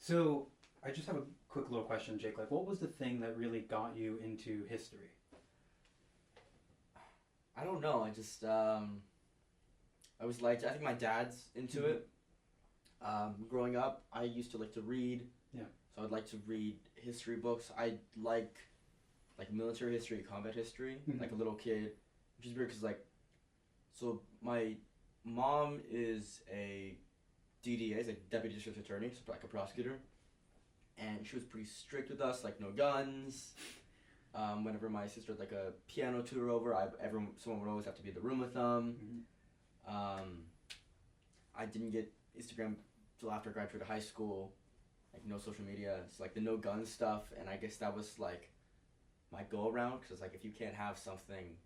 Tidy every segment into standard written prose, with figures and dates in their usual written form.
So I just have a quick little question, Jake. Like, what was the thing that really got you into history? I don't know. I think my dad's into Mhm. it. Growing up, I used to like to read. Yeah. So I'd like to read history books. I like military history, combat history, Mhm. like a little kid, which is weird because so my mom is a DDA, is like deputy district attorney, so like a prosecutor, and she was pretty strict with us, like no guns. Whenever my sister had like a piano tutor over, someone would always have to be in the room with them. Mhm. Um, I didn't get Instagram till after I graduated high school, like no social media. It's like the no gun stuff, and I guess that was like my go around because it's like if you can't have something,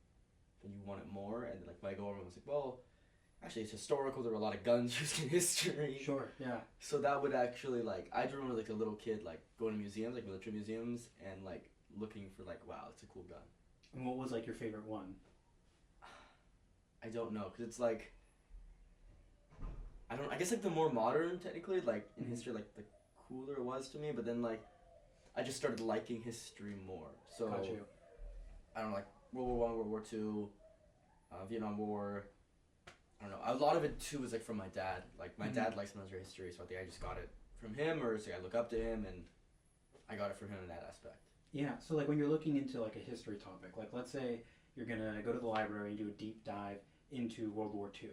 then you want it more. And like my go around was like, well, actually it's historical. There were a lot of guns used in history. Sure. Yeah. So that would actually like I do remember like a little kid like going to museums, like military museums, and like looking for like wow, it's a cool gun. And what was like your favorite one? I don't know because it's like I don't. I guess like the more modern, technically, like in Mhm. history, like the cooler it was to me. But then like, I just started liking history more. So Got you. I don't know, like World War I, World War II, Vietnam War. I don't know. A lot of it too is like from my dad. Like my Mhm. dad likes military history, so I think I just got it from him, or it's like I look up to him, and I got it from him in that aspect. Yeah. So like when you're looking into like a history topic, like let's say you're gonna go to the library and do a deep dive into World War II.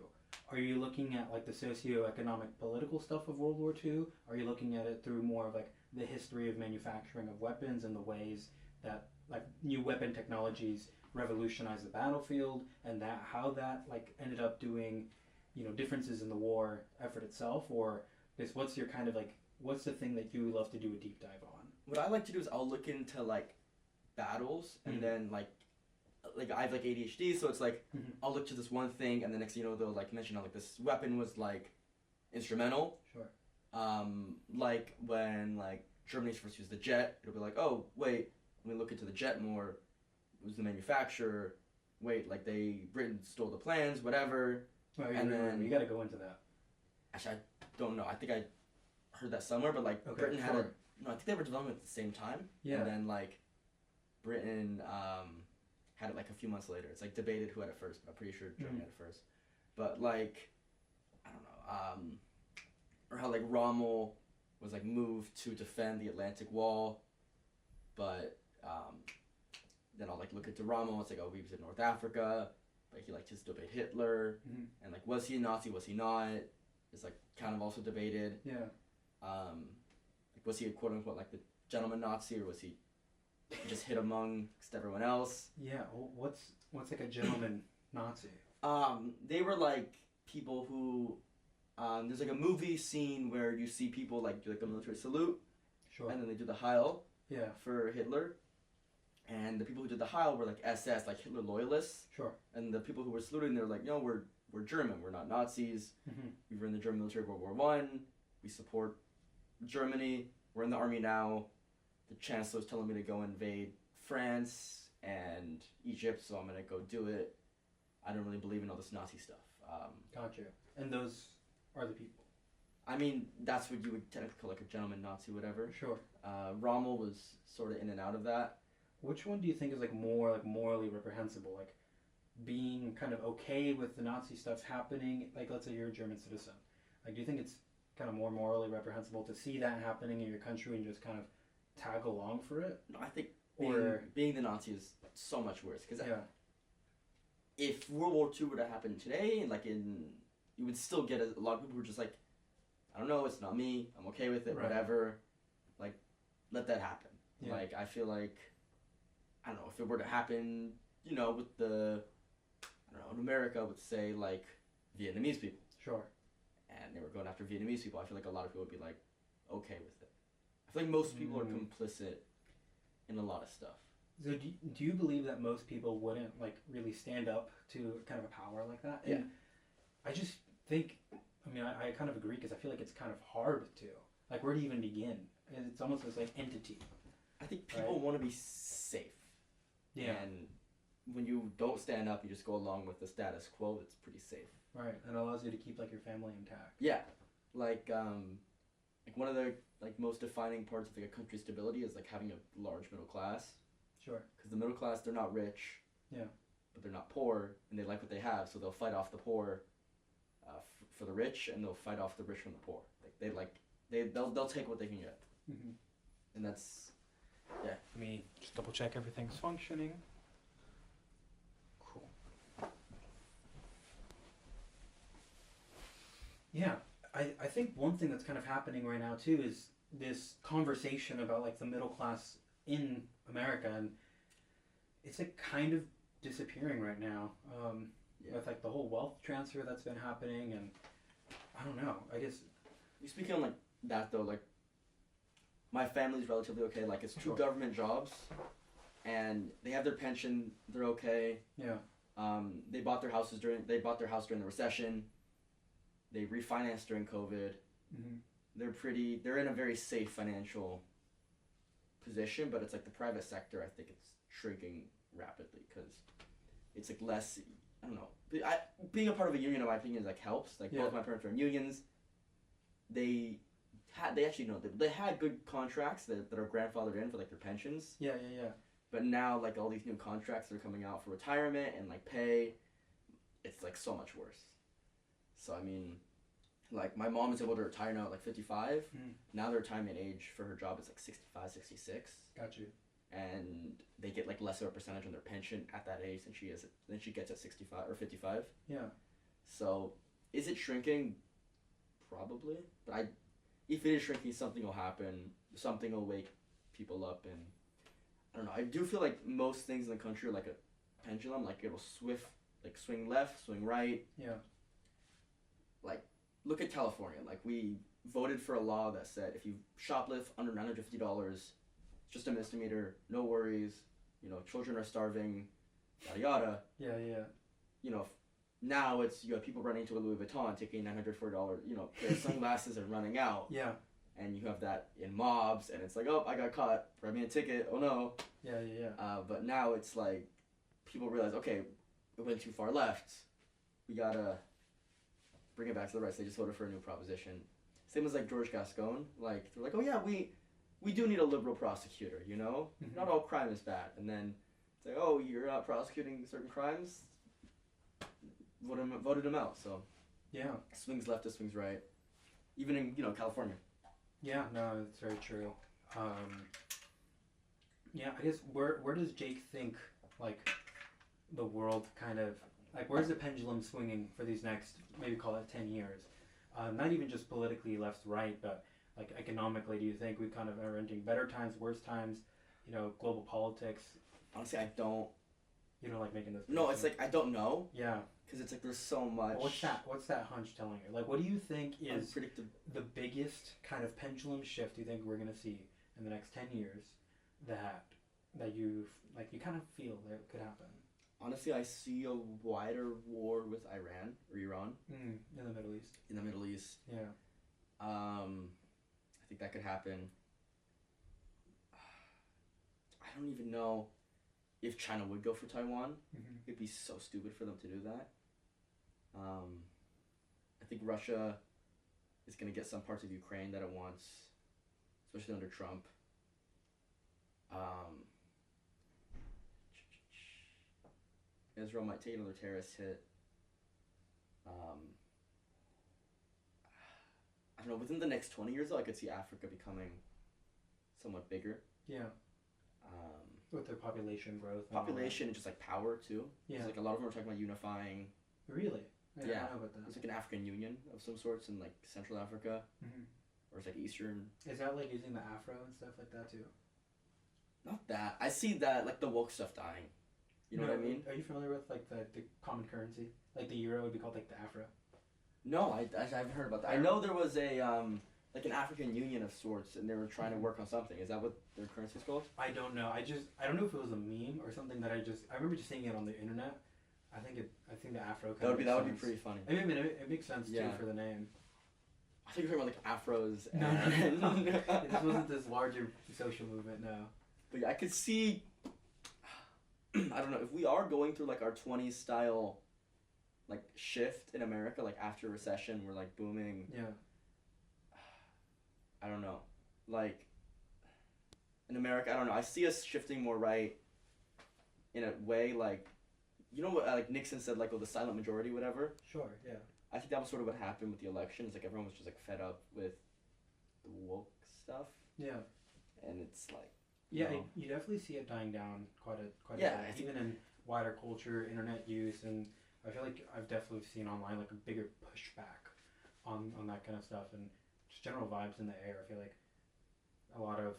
Are you looking at like the socio-economic political stuff of World War II? Are you looking at it through more of like the history of manufacturing of weapons and the ways that like new weapon technologies revolutionized the battlefield and that how that like ended up doing, differences in the war effort itself? Or is what's your kind of like what's the thing that you love to do a deep dive on? What I like to do is I'll look into like battles, and Mm. then like I have like ADHD, so it's like Mhm. I'll look to this one thing, and the next thing you know they'll like mention how like this weapon was like instrumental. Sure. Like when like Germany first used the jet, it'll be like, oh wait, when we look into the jet more, it was the manufacturer. Wait, like Britain stole the plans, whatever. Well, And then you got to go into that. actually I don't know. I think I heard that somewhere, but like Okay, Britain had sure. no. I think they were developing at the same time, Yeah. and then like Britain had it like a few months later. It's like debated who had it first, but I'm pretty sure Germany Mhm. had it first. But like I don't know, or how like Rommel was like moved to defend the Atlantic Wall, but then I'll like look into Rommel. It's like oh he was in North Africa, but he like just debated Hitler, Mhm. and like was he a Nazi? Was he not? It's like kind of also debated. Yeah. Like was he a quote unquote like the gentleman Nazi, or was he just hit amongst everyone else? Yeah. What's like a gentleman Nazi? They were like people who there's like a movie scene where you see people like do like a military salute, Sure. and then they do the Heil Yeah. for Hitler, and the people who did the Heil were like SS, like Hitler loyalists, Sure. and the people who were saluting they're like no we're German, we're not Nazis, Mhm. we were in the German military World War I, we support Germany, we're in the army now, the chancellor's telling me to go invade France and Egypt, so I'm gonna go do it. I don't really believe in all this Nazi stuff. Gotcha. And those are the people. I mean, that's what you would technically call like a gentleman Nazi, whatever. Sure. Rommel was sort of in and out of that. Which one do you think is like more like morally reprehensible? Like being kind of okay with the Nazi stuff happening. Like let's say you're a German citizen. Like do you think it's kind of more morally reprehensible to see that happening in your country and just kind of tag along for it? No, I think Or being the Nazi is so much worse because yeah. if World War II were to happen today, you would still get a lot of people who are just like, I don't know, it's not me, I'm okay with it, Right. whatever. Like, let that happen. Yeah. Like, I feel like, I don't know, if it were to happen, with I don't know, in America, would say, like, Vietnamese people, Sure. and they were going after Vietnamese people, I feel like a lot of people would be, like, okay with it. I feel like most people are complicit in a lot of stuff. So do you believe that most people wouldn't like really stand up to kind of a power like that? And Yeah. I just think, I kind of agree because I feel like it's kind of hard to. Like where to even begin? It's almost this like entity. I think people Right. want to be safe. Yeah. And when you don't stand up, you just go along with the status quo, it's pretty safe. Right. And it allows you to keep like your family intact. Yeah. Like one of the like most defining parts of like a country's stability is like having a large middle class. Sure. Because the middle class, they're not rich. Yeah. But they're not poor, and they like what they have, so they'll fight off the poor for the rich, and they'll fight off the rich from the poor. They'll take what they can get. Mm-hmm. And that's, yeah. Let me just double check everything's functioning. Cool. Yeah, I think one thing that's kind of happening right now too is this conversation about like the middle class in America, and it's like kind of disappearing right now. With like the whole wealth transfer that's been happening, and I don't know. I guess Speaking on like that though, like my family's relatively okay. Like it's two government jobs, and they have their pension. They're okay. Yeah. They bought their house during the recession. They refinanced during COVID. Mm-hmm. They're in a very safe financial position, but it's like the private sector, I think it's shrinking rapidly because it's like less, I don't know. Being a part of a union, in my opinion, is like helps. Like both my parents are in unions. They had good contracts that are grandfathered in for like their pensions. Yeah. But now like all these new contracts that are coming out for retirement and like pay, it's like so much worse. So I mean, like my mom is able to retire now at like 55. Now the retirement age for her job is like 65, 66. Got you. And they get like less of a percentage on their pension at that age than she gets at 65 or 55. Yeah. So is it shrinking? Probably. But if it is shrinking, something will happen. Something will wake people up, and I don't know. I do feel like most things in the country are like a pendulum. Like it'll swing left, swing right. Yeah. Like look at California. Like we voted for a law that said if you shoplift under $950, just a misdemeanor, no worries, children are starving, yada yada. Yeah. Now you have people running to a Louis Vuitton taking $904, their sunglasses are running out. Yeah. And you have that in mobs, and it's like, oh, I got caught, write me a ticket, oh no. Yeah. But now it's like, people realize, okay, it went too far left, we gotta bring it back to the right, so they just voted for a new proposition. Same as like George Gascon, like, they're like, oh yeah, we do need a liberal prosecutor, Mm-hmm. Not all crime is bad. And then it's like, oh, you're not prosecuting certain crimes? Voted him out, so. Yeah. Swings left to swings right. Even in, California. Yeah, no, that's very true. Yeah, I guess where does Jake think, like, the world kind of, like, where's the pendulum swinging for these next, maybe call it 10 years? Not even just politically left, right, but like economically, do you think we kind of are entering better times, worse times, global politics? Honestly, I don't. You don't like making this. No, it's like I don't know. Yeah. Because it's like there's so much. Well, what's that hunch telling you? Like, what do you think is the biggest kind of pendulum shift you think we're gonna see in the next 10 years that you kind of feel that could happen? Honestly, I see a wider war with Iran or Iran. In the Middle East. In the Middle East. Yeah. I think that could happen. I don't even know if China would go for Taiwan. It'd be so stupid for them to do that. I think Russia is going to get some parts of Ukraine that it wants, especially under Trump. Israel might take another terrorist hit. I don't know, within the next 20 years, though, I could see Africa becoming somewhat bigger. Yeah. With their population growth. Population and just like power, too. Yeah. Like a lot of them are talking about unifying. Really? Yeah. I don't know about that. It's like an African Union of some sorts in like Central Africa. Or it's like Eastern. Is that like using the afro and stuff like that, too? Not that. I see that, like the woke stuff dying. You know what I mean? Are you familiar with like the common currency? Like the euro would be called like the afro? No, I haven't heard about that. I know there was a like an African Union of sorts, and they were trying to work on something. Is that what their currency is called? I don't know. I don't know if it was a meme or something that I remember just seeing it on the internet. I think the afro. That would be pretty funny. I mean, it makes sense too for the name. I think you're talking about like afros. No. This wasn't this larger social movement. No. But yeah, I could see. I don't know if we are going through like our 20s style, like shift in America, like after recession, we're like booming. Yeah. I don't know. like in America, I don't know. I see us shifting more right in a way, like you know what, like Nixon said, like, oh, the silent majority, whatever. Sure. Yeah. I think that was sort of what happened with the election. It's like everyone was just like fed up with the woke stuff, Yeah. and it's like, Yeah, know. you definitely see it dying down quite Yeah, a bit, even in wider culture, internet use, and I feel like I've definitely seen online like a bigger pushback on that kind of stuff, and just general vibes in the air. I feel like a lot of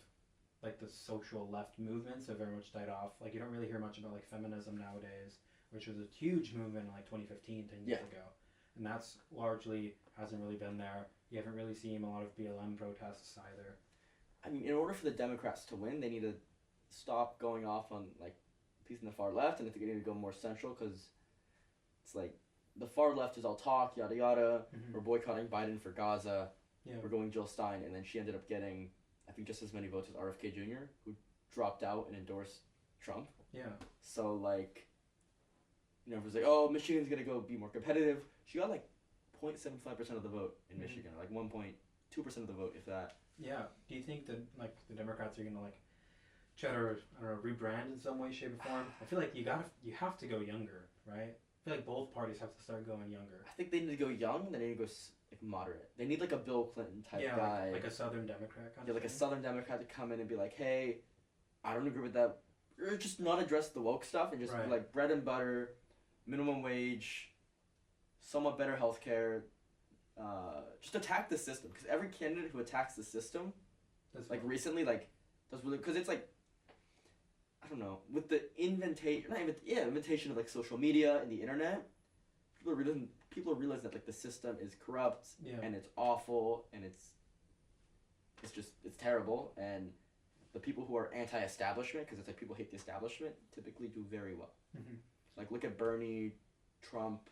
like the social left movements have very much died off. Like you don't really hear much about like feminism nowadays, which was a huge movement in like 2015, 10 years ago, and that's largely hasn't really been there. You haven't really seen a lot of BLM protests either. I mean, in order for the Democrats to win, they need to stop going off on like people in the far left, and I think they need to go more central because it's like the far left is all talk, yada yada. Mm-hmm. We're boycotting Biden for Gaza. Yeah. We're going Jill Stein, and then she ended up getting, I think, just as many votes as RFK Jr., who dropped out and endorsed Trump. Yeah. So like, you know, everyone's like, oh, Michigan's gonna go be more competitive. She got like 0.75% of the vote in Michigan, like 1.2% of the vote, if that. Yeah. Do you think that like the Democrats are gonna like try to, I don't know, rebrand in some way, shape, or form? I feel like you have to go younger, right? I feel like both parties have to start going younger. I think they need to go young. They need to go like moderate. They need like a Bill Clinton type guy. Like a Southern Democrat kind of like thing. a Southern Democrat to come in and be like, hey, I don't agree with that. Or just not address the woke stuff and just be like bread and butter, minimum wage, somewhat better healthcare. Just attack the system, because every candidate who attacks the system, recently, like does really, because it's like, I don't know, with the inventation of like social media and the internet, people are realizing that like the system is corrupt and it's awful and it's terrible, and the people who are anti-establishment, because it's like people hate the establishment, typically do very well. Mm-hmm. So like look at Bernie, Trump.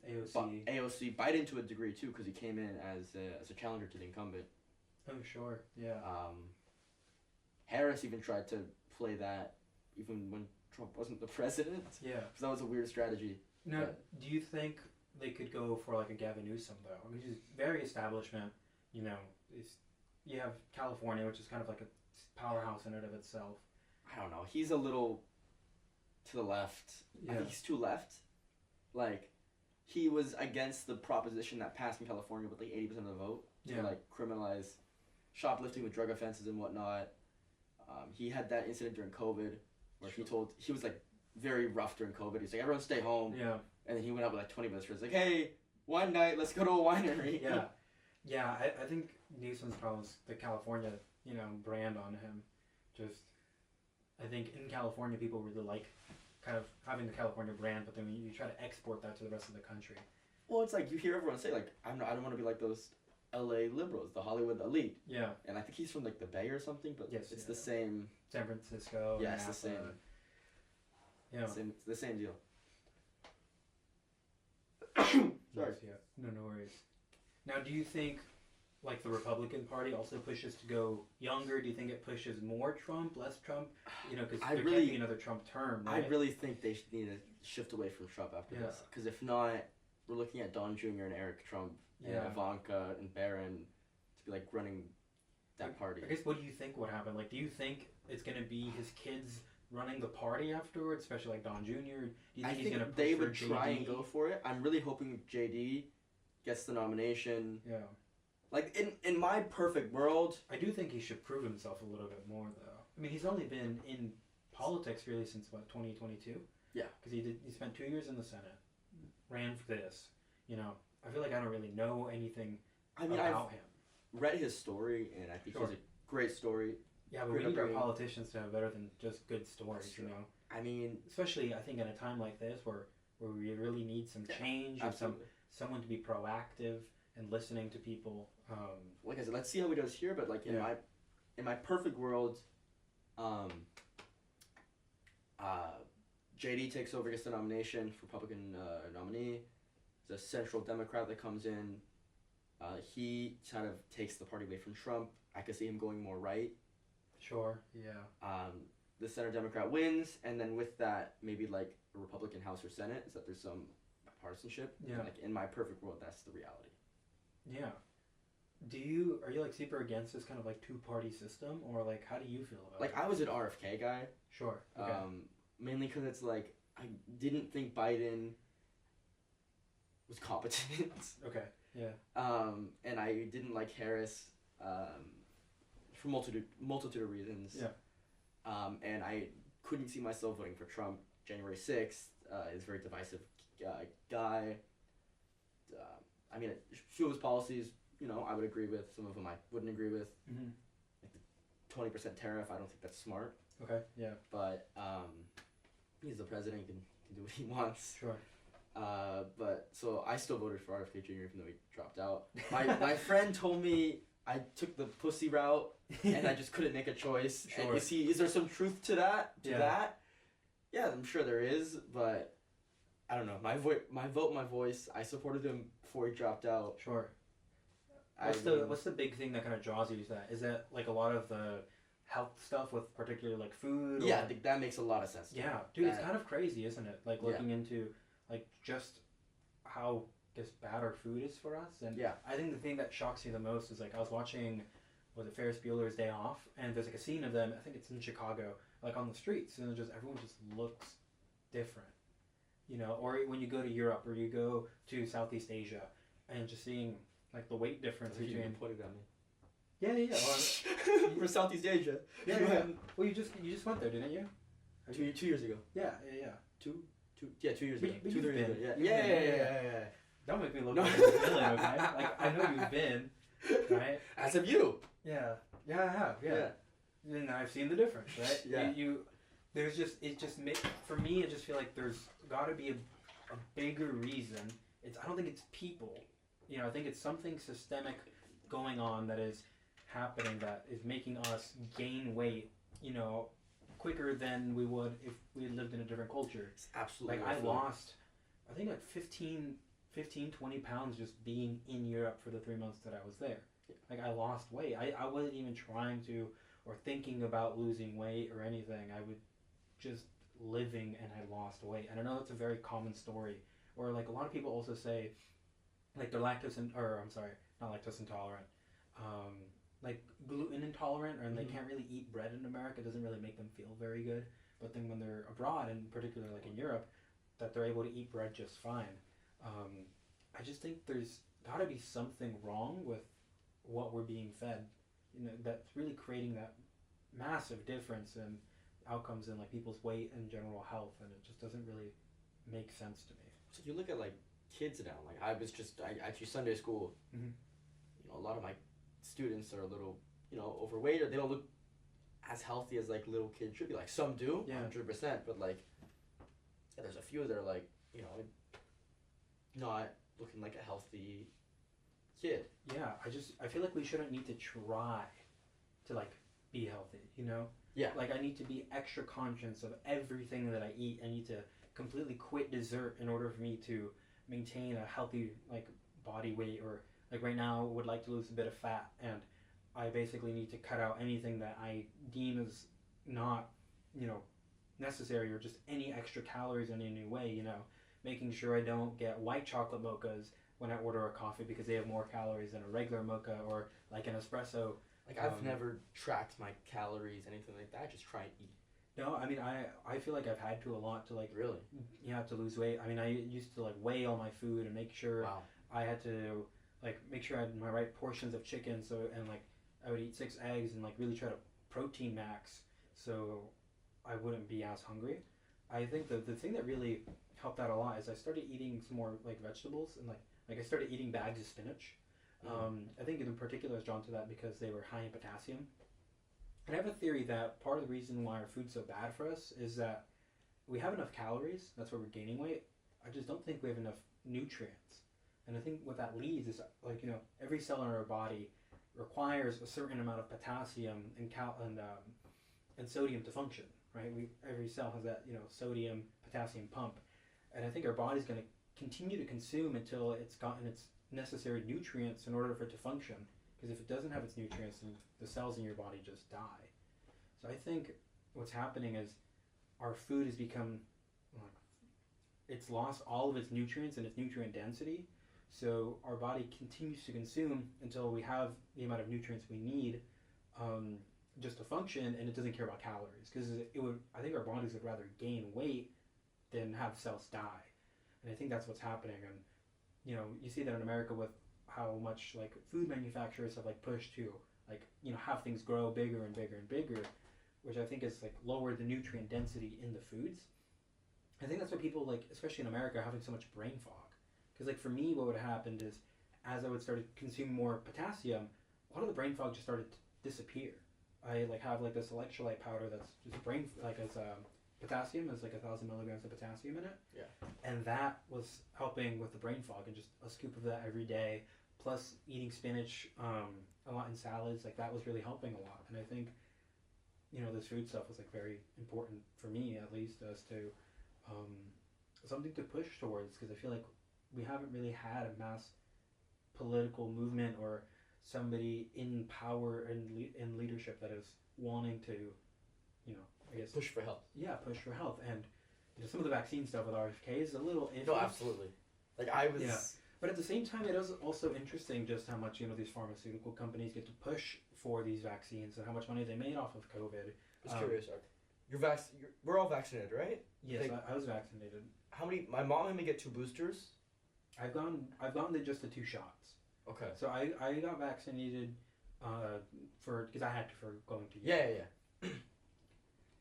AOC, Biden to a degree too, because he came in as a challenger to the incumbent. Oh sure, yeah. Harris even tried to play that, even when Trump wasn't the president. Yeah. So that was a weird strategy. Now, do you think they could go for like a Gavin Newsom though? I mean, he's very establishment. You know, you have California, which is kind of like a powerhouse in and of itself. I don't know. He's a little to the left. Yeah. I think he's too left. Like, he was against the proposition that passed in California with like 80% of the vote to like criminalize shoplifting with drug offenses and whatnot. He had that incident during COVID where he was like very rough during COVID. He's like, everyone stay home. Yeah. And then he went out with like 20 minutes for like, hey, one night, let's go to a winery. Yeah. Yeah, I think Newsom's problem is the California, brand on him. Just, I think in California people really like kind of having the California brand, but then you try to export that to the rest of the country. Well, it's like you hear everyone say like, I don't want to be like those LA liberals, the Hollywood elite. Yeah. And I think he's from like the Bay or something, but it's the same. San Francisco. Yeah, it's the same. Yeah. It's the same deal. Sorry. Yeah. No worries. Now, do you think like the Republican Party also pushes to go younger? Do you think it pushes more Trump, less Trump? Because there can't be another Trump term, right? I really think they need to shift away from Trump after this. Because if not, we're looking at Don Jr. and Eric Trump and Ivanka and Barron to be like running that party. I guess, what do you think would happen? Like, do you think it's going to be his kids running the party afterwards, especially like Don Jr.? Do you think he's going to push they would for try JD? And go for it. I'm really hoping JD gets the nomination. Yeah. Like, in my perfect world... I do think he should prove himself a little bit more, though. I mean, he's only been in politics, really, since, 2022? Yeah. Because he spent 2 years in the Senate, ran for this. I feel like I don't really know anything about him. Read his story, and I think he's a great story. Yeah, but we need our politicians to have better than just good stories, I mean... Especially, I think, in a time like this, where we really need some change, and someone to be proactive and listening to people. Like I said, let's see how he does here. But like in my perfect world, JD takes over, gets the nomination for Republican nominee. There's a central Democrat that comes in. He kind of takes the party away from Trump. I could see him going more right. Sure. Yeah. The center Democrat wins, and then with that, maybe like a Republican House or Senate, is that there's some bipartisanship. Yeah. And like in my perfect world, that's the reality. Yeah. Are you like super against this kind of like two-party system, or like how do you feel about Like it? I was an RFK guy, Sure. Okay. mainly because it's like I didn't think Biden was competent. Okay. Yeah. And I didn't like Harris, for multitude of reasons. Yeah. And I couldn't see myself voting for Trump. January 6th is a very divisive guy. I mean, a few of his policies, I would agree with. Some of them I wouldn't agree with. Mm-hmm. Like the 20% tariff, I don't think that's smart. Okay. Yeah. But he's the president, he can do what he wants. Sure. But so I still voted for RFK Jr. even though he dropped out. My friend told me I took the pussy route and I just couldn't make a choice. Sure. And is there some truth to that? Yeah. Yeah, I'm sure there is, but I don't know. My vote, my voice. I supported him before he dropped out. Sure. I What's the big thing that kind of draws you to that? Is that like a lot of the health stuff with particularly like food? Yeah, or... I think that makes a lot of sense. Yeah, dude, it's kind of crazy, isn't it? Like looking into like just how just bad our food is for us. And yeah. I think the thing that shocks me the most is like I was watching was it Ferris Bueller's Day Off, and there's like a scene of them. I think it's in Chicago, like on the streets, and everyone just looks different, Or when you go to Europe or you go to Southeast Asia, and just seeing like the weight difference You between. pointed at me. Yeah. Well, for Southeast Asia. yeah. Well, you just went there, didn't you? 2 years ago. Yeah. 2 years ago. But 2 3 you've years ago. been. Yeah. Don't make me look No. like a villain, okay? Like I know you've been, right? As have you. Yeah, I have. Yeah. And I've seen the difference, right? Yeah. There's just for me. I just feel like there's got to be a bigger reason. I don't think it's people. I think it's something systemic going on that is happening that is making us gain weight. Quicker than we would if we lived in a different culture. It's absolutely. Like I lost, I think like 15, 20 pounds just being in Europe for the 3 months that I was there. Like I lost weight. I wasn't even trying to or thinking about losing weight or anything. I would just living and I lost weight. And I know that's a very common story. Or like a lot of people also say like they're not lactose intolerant. Like gluten intolerant and they can't really eat bread in America. It doesn't really make them feel very good. But then when they're abroad, and particularly like in Europe, that they're able to eat bread just fine. I just think there's got to be something wrong with what we're being fed, that's really creating that massive difference in outcomes in like people's weight and general health, and it just doesn't really make sense to me. So you look at like kids now. Like I teach Sunday school. Mm-hmm. A lot of my students are a little, overweight, or they don't look as healthy as like little kids should be. Like some do, 100%, but like there's a few that are like, not looking like a healthy kid. Yeah, I feel like we shouldn't need to try to like be healthy, Yeah. Like I need to be extra conscious of everything that I eat. I need to completely quit dessert in order for me to maintain a healthy like body weight, or like right now would like to lose a bit of fat, and I basically need to cut out anything that I deem as not, necessary, or just any extra calories in any way, making sure I don't get white chocolate mochas when I order a coffee because they have more calories than a regular mocha, or like an espresso. Like I've never tracked my calories, anything like that. I just try and eat. No, I mean I feel like I've had to a lot to like really, to lose weight. I mean I used to like weigh all my food and make sure I had to like make sure I had my right portions of chicken, and like I would eat 6 eggs and like really try to protein max so I wouldn't be as hungry. I think the thing that really helped out a lot is I started eating some more like vegetables, and like I started eating bags of spinach. I think in particular I was drawn to that because they were high in potassium. And I have a theory that part of the reason why our food's so bad for us is that we have enough calories, that's why we're gaining weight. I just don't think we have enough nutrients. And I think what that leads is like, every cell in our body requires a certain amount of potassium and sodium to function, right? Every cell has that, sodium potassium pump. And I think our body's going to continue to consume until it's gotten its necessary nutrients in order for it to function. Because if it doesn't have its nutrients, then the cells in your body just die. So I think what's happening is our food has become, it's lost all of its nutrients and its nutrient density. So our body continues to consume until we have the amount of nutrients we need, um, just to function, and it doesn't care about calories because it would. I think our bodies would rather gain weight than have cells die, and I think that's what's happening. And you see that in America with how much like food manufacturers have like pushed to like have things grow bigger and bigger and bigger, which I think is like lower the nutrient density in the foods. I think that's why people like, especially in America, are having so much brain fog. Because like for me, what would have happened is, as I would start to consume more potassium, a lot of the brain fog just started to disappear. I like have like this electrolyte powder that's just brain like as potassium is like 1,000 milligrams of potassium in it. Yeah. And that was helping with the brain fog, and just a scoop of that every day, plus eating spinach a lot in salads, like that was really helping a lot. And I think this food stuff was like very important for me, at least, as to something to push towards, because I feel like we haven't really had a mass political movement or somebody in power and in leadership that is wanting to, I guess Push for health. yeah, push for health. And some of the vaccine stuff with RFK is a little iffy. No, absolutely. Like I was. Yeah. But at the same time, it is also interesting just how much these pharmaceutical companies get to push for these vaccines and how much money they made off of COVID. I was curious, Ark. We're all vaccinated, right? Yes, I was vaccinated. How many? My mom had me get 2 boosters. I've gone just the 2 shots. Okay. So I got vaccinated because I had to for going to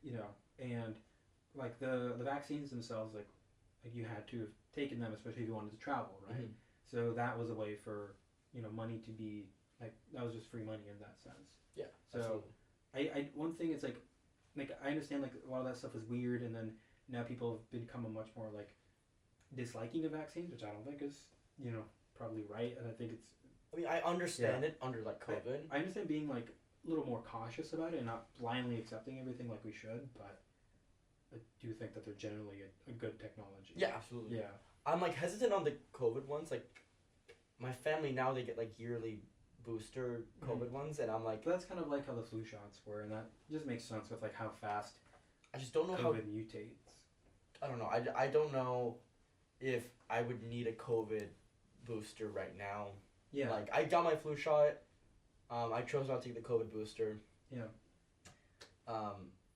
Yeah. And like the vaccines themselves, like you had to have taken them, especially if you wanted to travel, right? Mm-hmm. So that was a way for money to be like, that was just free money in that sense. Yeah. So absolutely. I one thing is like I understand like a lot of that stuff is weird, and then now people have become a much more like disliking of vaccines, which I don't think is probably right, and I think it's. I mean, I understand it under like COVID. I understand being like a little more cautious about it and not blindly accepting everything like we should, but I do think that they're generally a good technology. Yeah, absolutely. Yeah. I'm like hesitant on the COVID ones. Like, my family now, they get like yearly booster COVID ones, and I'm like. But that's kind of like how the flu shots were, and that just makes sense with like how fast. I just don't know COVID how mutates. I don't know. I don't know if I would need a COVID booster right now. Yeah. Like, I got my flu shot. I chose not to take the COVID booster. Yeah.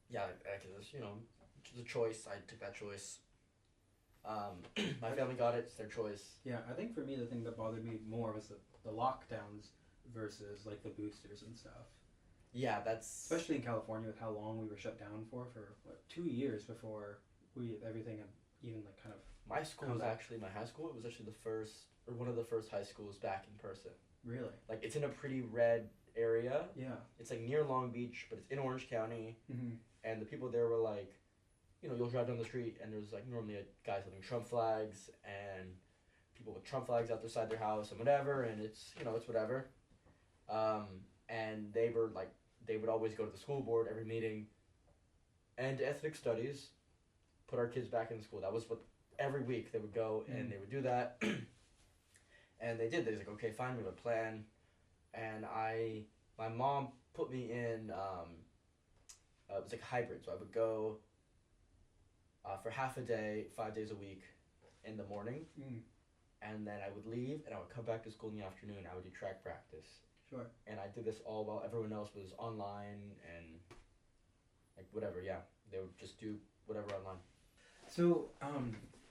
Yeah, because the choice. I took that choice. My family got it. It's their choice. Yeah, I think for me the thing that bothered me more was the lockdowns versus like the boosters and stuff. Yeah, that's especially in California with how long we were shut down for what, 2 years before everything had even like kind of. My school was actually my high school. It was actually the first or one of the first high schools back in person. Really? Like, it's in a pretty red area. Yeah. It's like near Long Beach, but it's in Orange County. Mm-hmm. And the people there were like, you'll drive down the street and there's like normally guys holding Trump flags and people with Trump flags out beside their house and whatever, and it's it's whatever. And they were like, they would always go to the school board every meeting. And ethnic studies put our kids back in school. That was what every week they would go and they would do that. And they did. They was like, okay, fine, we have a plan. And my mom put me in, it was like hybrid. So I would go for half a day, 5 days a week in the morning. And then I would leave and I would come back to school in the afternoon. I would do track practice. Sure. And I did this all while everyone else was online and like whatever, yeah. They would just do whatever online. So,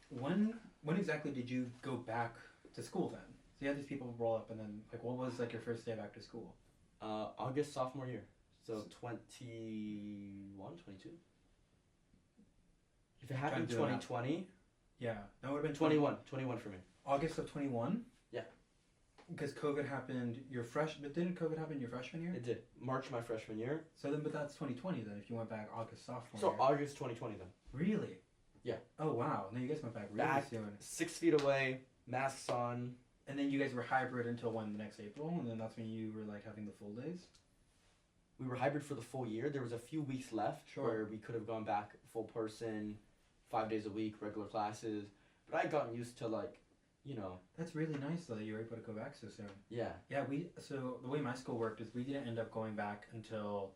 when exactly did you go back to school then? So you had these people roll up, and then like what was like your first day back to school? August sophomore year. So 21, 22? If it happened in 2020. Yeah, that would have been 21 for me. August of 21? Yeah. Because COVID happened but didn't COVID happen your freshman year? It did. March my freshman year. So then, but that's 2020 then, if you went back August sophomore So year. August 2020 then. Really? Yeah. Oh wow, no, you guys went back really soon. 6 feet away, masks on. And then you guys were hybrid until when, the next April? And then that's when you were like having the full days? We were hybrid for the full year. There was a few weeks left where we could have gone back full person, 5 days a week, regular classes. But I had gotten used to like, That's really nice though that you were able to go back so soon. Yeah. Yeah, so the way my school worked is we didn't end up going back until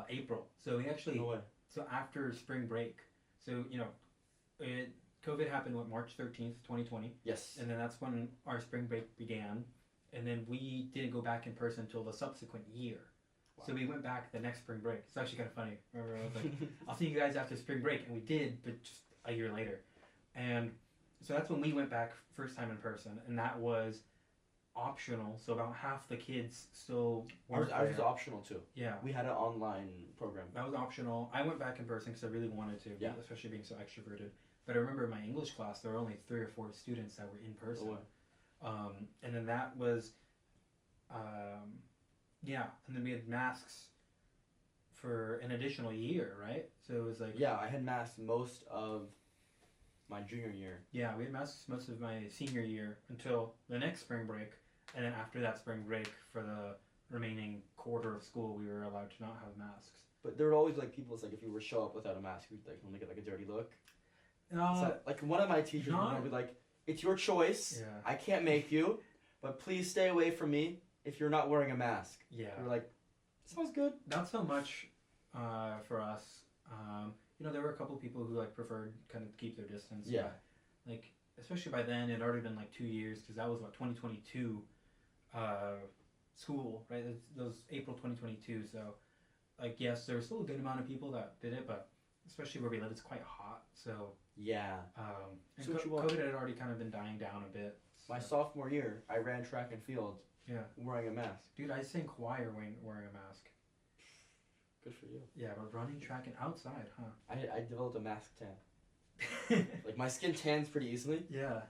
April. So we actually, No way. so after spring break. So, COVID happened, what, March 13th, 2020? Yes. And then that's when our spring break began. And then we didn't go back in person until the subsequent year. Wow. So we went back the next spring break. It's actually kind of funny. Remember, I was like, I'll see you guys after spring break. And we did, but just a year later. And so that's when we went back first time in person. And that was optional. So about half the kids still ours was optional too. Yeah. We had an online program. That was optional. I went back in person because I really wanted to, especially being so extroverted. But I remember in my English class, there were only 3 or 4 students that were in person. And then that was, and then we had masks for an additional year, right? So it was like... Yeah, I had masks most of my junior year. Yeah, we had masks most of my senior year until the next spring break. And then after that spring break, for the remaining quarter of school, we were allowed to not have masks. But there were always like people, it's like if you were show up without a mask, you'd like only get like a dirty look. So, like one of my teachers would be like, "It's your choice. Yeah. I can't make you, but please stay away from me if you're not wearing a mask." Yeah. We're like, sounds good. Not so much for us. There were a couple people who like preferred kind of keep their distance. Yeah. But, like, especially by then, it had already been like 2 years because that was what 2022 school, right? That was April 2022. So, like, yes, there was still a good amount of people that did it, but especially where we live, it's quite hot. So. Yeah. And so COVID had already kind of been dying down a bit. So. My sophomore year, I ran track and field. Yeah. Wearing a mask. Dude, I sang choir wearing a mask. Good for you. Yeah, but running track and outside, huh? I developed a mask tan. Like my skin tans pretty easily. Yeah.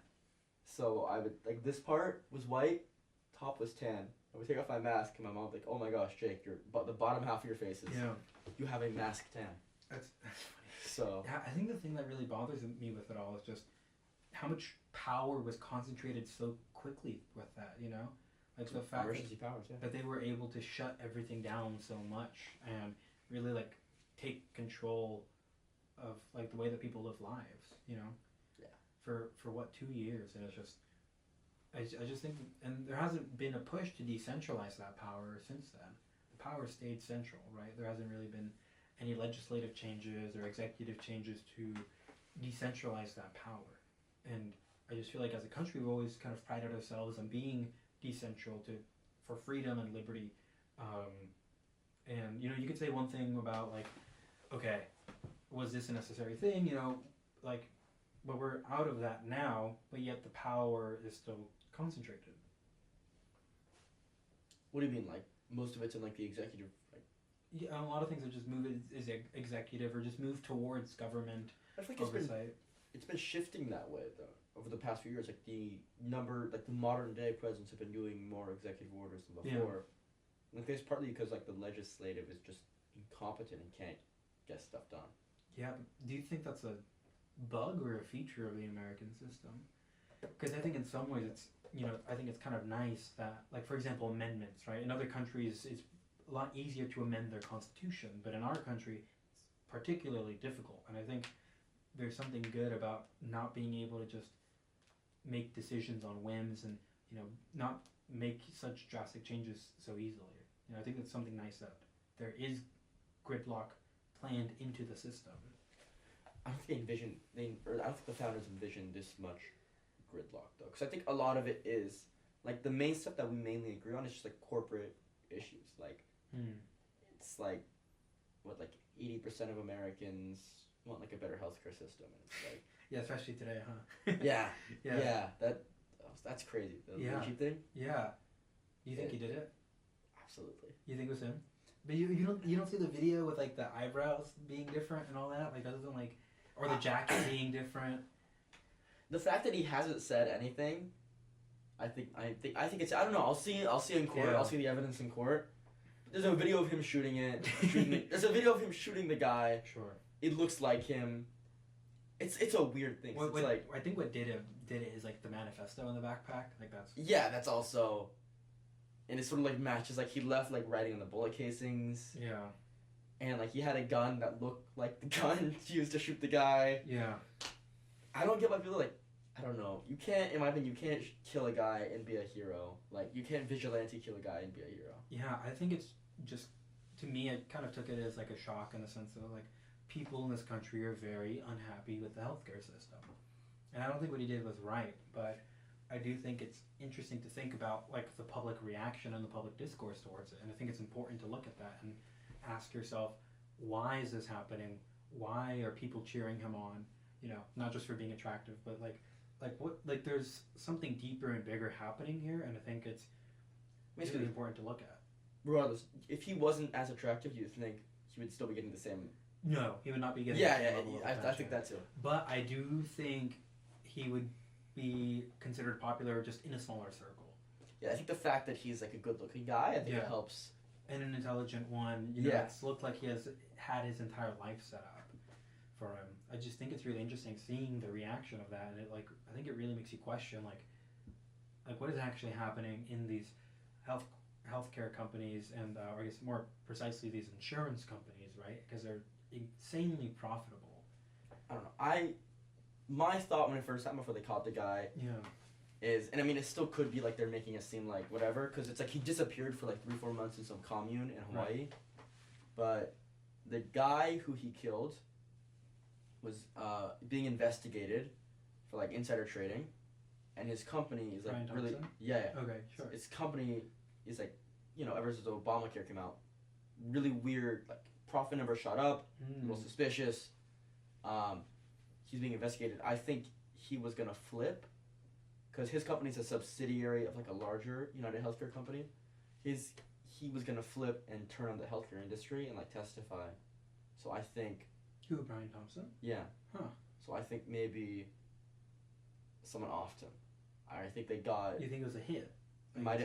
So I would like this part was white, top was tan. I would take off my mask and my mom would be like, "Oh my gosh, Jake, the bottom half of your face is you have a mask tan." That's funny. So yeah, I think the thing that really bothers me with it all is just how much power was concentrated so quickly with that, Like the fact that they were able to shut everything down so much and really like take control of like the way that people live lives, Yeah. For what, 2 years, and it's just I just think, and there hasn't been a push to decentralize that power since then. The power stayed central, right? There hasn't really been any legislative changes or executive changes to decentralize that power. And I just feel like as a country, we've always kind of prided ourselves on being decentral for freedom and liberty. And, you could say one thing about like, okay, was this a necessary thing? But we're out of that now, but yet the power is still concentrated. What do you mean? Like most of it's in like the executive? Yeah, a lot of things are just is executive or just move towards government oversight. It's been shifting that way though over the past few years. Like the modern day presidents have been doing more executive orders than before. Yeah. Like it's partly because like the legislative is just incompetent and can't get stuff done. Yeah, but do you think that's a bug or a feature of the American system? Because I think in some ways it's I think it's kind of nice that, like, for example, amendments, right? In other countries it's a lot easier to amend their constitution, but in our country it's particularly difficult. And I think there's something good about not being able to just make decisions on whims and not make such drastic changes so easily. I think that's something nice that there is gridlock planned into the system. I don't think I don't think the founders envisioned this much gridlock though, because I think a lot of it is like the main stuff that we mainly agree on is just like corporate issues. Like it's like what, like 80% of Americans want like a better healthcare system, and it's like yeah, especially today, huh? yeah. That's crazy. The leadership thing. Yeah. You think he did it? Absolutely. You think it was him? But you don't see the video with like the eyebrows being different and all that, like other than like, or the jacket being different. The fact that he hasn't said anything, I think it's, I don't know. I'll see in court. Yeah. I'll see the evidence in court. There's a video of him shooting it. There's a video of him shooting the guy. Sure. It looks like him. It's a weird thing. It's like, I think what did it is like the manifesto in the backpack. Like that's. Yeah, that's also. And it sort of like matches, like he left like writing on the bullet casings. Yeah. And like he had a gun that looked like the gun used to shoot the guy. Yeah. I don't get why people like, I don't know. You can't, in my opinion, you can't kill a guy and be a hero. Like you can't vigilante kill a guy and be a hero. Yeah, I think it's just, to me, I kind of took it as like a shock in the sense of like, people in this country are very unhappy with the healthcare system. And I don't think what he did was right, but I do think it's interesting to think about like the public reaction and the public discourse towards it. And I think it's important to look at that and ask yourself, why is this happening? Why are people cheering him on? You know, not just for being attractive, but what, like there's something deeper and bigger happening here, and I think it's really important to look at. Regardless, if he wasn't as attractive, you think he would still be getting the same? No, he would not be getting. Yeah, I think that too. But I do think he would be considered popular just in a smaller circle. Yeah, I think the fact that he's like a good-looking guy, I think it helps. And an intelligent one, you know, it's looked like he has had his entire life set up for him. I just think it's really interesting seeing the reaction of that, and it I think it really makes you question like what is actually happening in these healthcare companies, and or I guess more precisely these insurance companies, right? Because they're insanely profitable. I don't know. My thought when it first happened before they caught the guy is, and I mean it still could be like they're making it seem like whatever, because it's like he disappeared for like 3-4 months in some commune in Hawaii, right. But the guy who he killed was being investigated for like insider trading, and his company is like Brian really Thompson? Okay, sure. His company is like, you know, ever since Obamacare came out, really weird, like profit number shot up, a little suspicious. He's being investigated. I think he was gonna flip, because his company's a subsidiary of like a larger United Healthcare company. He was gonna flip and turn on the healthcare industry and like testify. So I think. Who, Brian Thompson? Yeah. Huh. So I think maybe someone offed him. I think they got. You think it was a hit? It might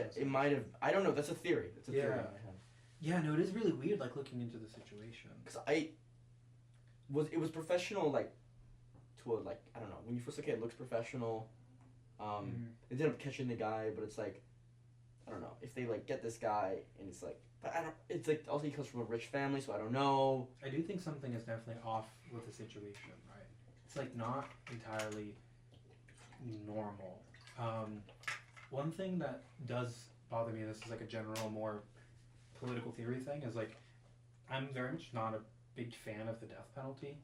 have. I don't know. That's a theory. That's a theory I have. Yeah, no, it is really weird, like looking into the situation. Because it was professional, like to a like I don't know. When you first look at it, it looks professional. They ended up catching the guy, but it's like I don't know if they like get this guy and it's like. But I don't. It's like also he comes from a rich family, so I don't know. I do think something is definitely off with the situation, right? It's like not entirely normal. One thing that does bother me, this is like a general, more political theory thing, is like I'm very much not a big fan of the death penalty,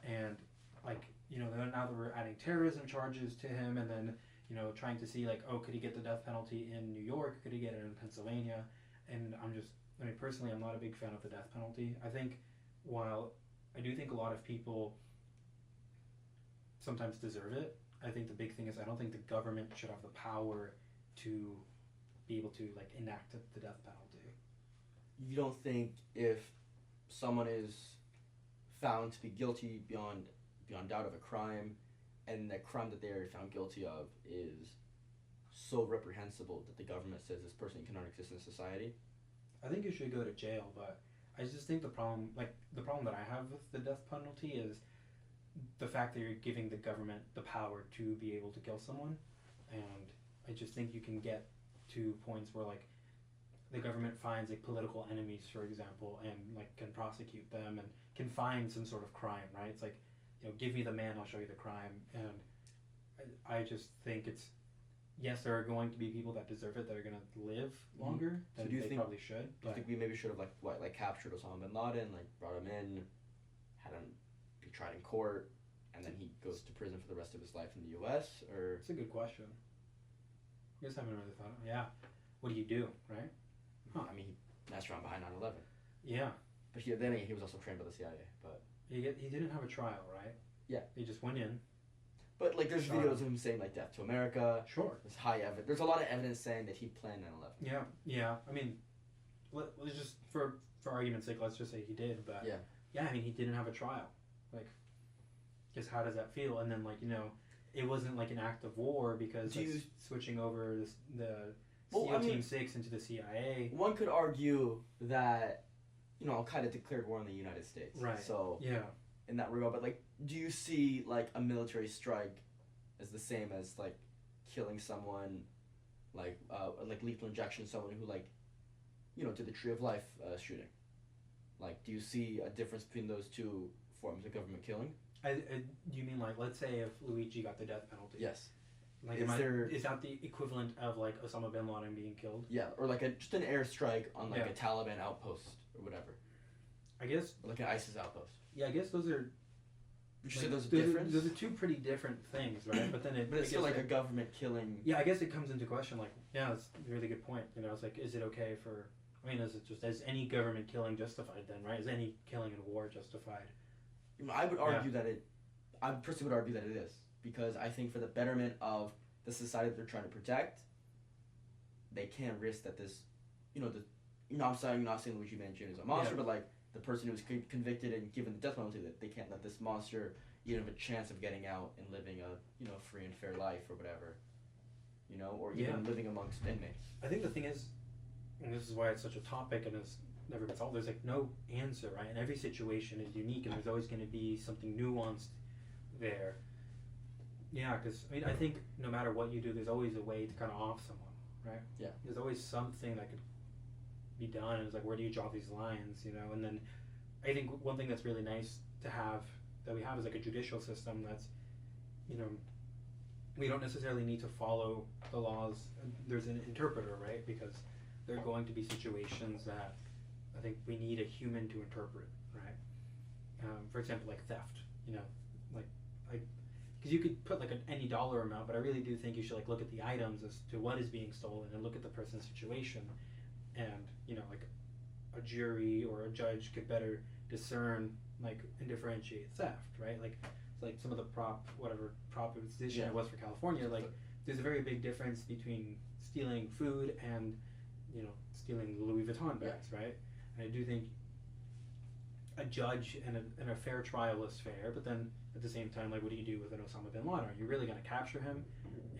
and like you know now that we're adding terrorism charges to him, and then you know trying to see like could he get the death penalty in New York, could he get it in Pennsylvania, and I mean, personally, I'm not a big fan of the death penalty. I think while I do think a lot of people sometimes deserve it, I think the big thing is I don't think the government should have the power to be able to like enact the death penalty. You don't think if someone is found to be guilty beyond doubt of a crime, and the crime that they are found guilty of is so reprehensible that the government says this person cannot exist in society? I think you should go to jail, but I just think the problem that I have with the death penalty is the fact that you're giving the government the power to be able to kill someone, and I just think you can get to points where like the government finds like political enemies, for example, and like can prosecute them and can find some sort of crime, right? It's like, you know, give me the man, I'll show you the crime, and I just think it's. Yes, there are going to be people that deserve it that are going to live longer than they probably should. Do you think we maybe should have like captured Osama bin Laden, like brought him in, had him be tried in court, and then he goes to prison for the rest of his life in the U.S. or? It's a good question. I guess I haven't really thought. Yeah, what do you do, right? Huh. I mean, he messed around behind 9/11. Yeah, but he was also trained by the CIA. But he didn't have a trial, right? Yeah, he just went in. But like, there's videos of him saying like "Death to America." Sure. There's high evidence. There's a lot of evidence saying that he planned 9/11. Yeah. I mean, let's just for argument's sake, let's just say he did. But yeah. I mean, he didn't have a trial. Like, just how does that feel? And then like it wasn't like an act of war because switching over the SEAL Team 6 into the CIA. One could argue that Al Qaeda declared war on the United States. Right. So yeah. In that regard, but like, do you see like a military strike as the same as like killing someone, like lethal injection, someone who like, did the Tree of Life shooting? Like, do you see a difference between those two forms of government killing? Do you mean like, let's say if Luigi got the death penalty? Yes. Like, is that the equivalent of like Osama bin Laden being killed? Yeah, or like just an airstrike on like a Taliban outpost or whatever. I guess. Or like an ISIS outpost. Yeah, I guess those are Would you say there's a difference? Those are two pretty different things, right? But then But it's still like a government killing. Yeah, I guess it comes into question. Like, yeah, that's a really good point. You know, it's like, is it okay for? I mean, is any government killing justified then, right? Is any killing in war justified? I would argue that I personally would argue that it is, because I think for the betterment of the society that they're trying to protect, they can't risk that this, I'm saying, not saying Luigi Mancini is a monster, but like the person who was convicted and given the death penalty, that they can't let this monster even have a chance of getting out and living a free and fair life or whatever, or even living amongst inmates. I think the thing is, and this is why it's such a topic and it's never been solved, there's like no answer, right? And every situation is unique and there's always going to be something nuanced there. Yeah, because I think no matter what you do, there's always a way to kind of off someone, right? Yeah. There's always something that could be done, and it's like, where do you draw these lines, And then I think one thing that's really nice to have, that we have, is like a judicial system that's, we don't necessarily need to follow the laws. There's an interpreter, right? Because there are going to be situations that I think we need a human to interpret, right? For example, like theft, because you could put like any dollar amount, but I really do think you should like look at the items as to what is being stolen and look at the person's situation, and like a jury or a judge could better discern and differentiate theft, right? Like some of the proposition it was for California, there's a very big difference between stealing food and stealing Louis Vuitton bags, right? And I do think a judge and a fair trial is fair, but then at the same time, what do you do with an Osama bin Laden? Are you really going to capture him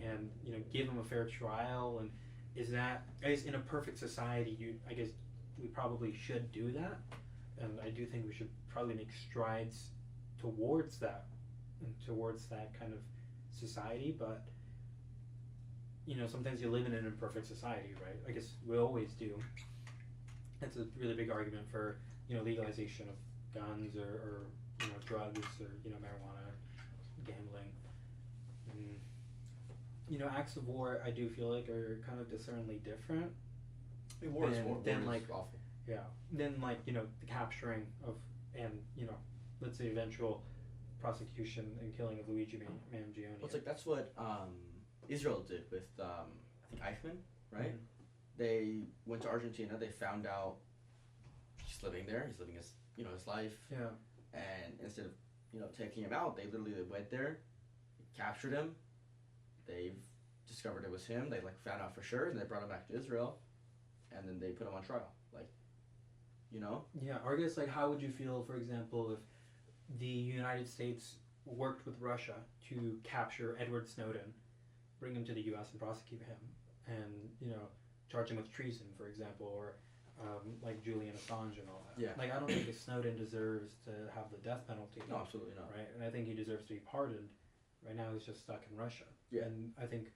and give him a fair trial? And is that, I guess, in a perfect society, I guess we probably should do that, and I do think we should probably make strides towards that kind of society. But sometimes you live in an imperfect society, right? I guess we always do. That's a really big argument for legalization of guns or drugs or marijuana, gambling. Acts of war, I do feel like are kind of discernibly different. War is awful. Yeah. Then the capturing of and let's say eventual prosecution and killing of Luigi Mangione. Well, it's like that's what Israel did with I think Eichmann, right? Mm-hmm. They went to Argentina. They found out he's living there. He's living his his life. Yeah. And instead of taking him out, they went there, captured him. They've discovered it was him. They found out for sure, and they brought him back to Israel, and then they put him on trial. Yeah. Or I guess how would you feel, for example, if the United States worked with Russia to capture Edward Snowden, bring him to the U.S. and prosecute him, and charge him with treason, for example, or Julian Assange and all that. Yeah. I don't think Snowden deserves to have the death penalty. No, absolutely not. Right, and I think he deserves to be pardoned. Right now, he's just stuck in Russia. Yeah. And I think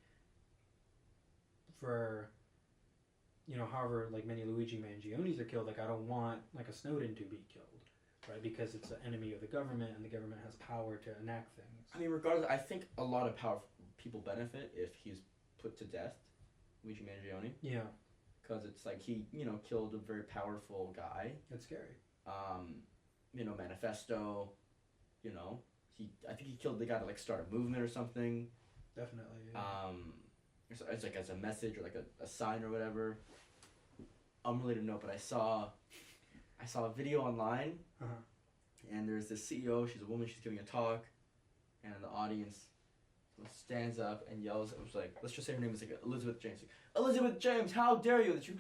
for however many Luigi Mangionis are killed, I don't want a Snowden to be killed, right? Because it's an enemy of the government, and the government has power to enact things. I mean, regardless, I think a lot of powerful people benefit if he's put to death, Luigi Mangione. Yeah. Because it's he, killed a very powerful guy. That's scary. Manifesto, I think he killed the guy to start a movement or something. Definitely. Yeah. It's as a message or a sign or whatever. Unrelated note, but I saw a video online, and there's this CEO. She's a woman. She's giving a talk, and the audience stands up and yells. It was let's just say her name is Elizabeth James. Elizabeth James, how dare you? That you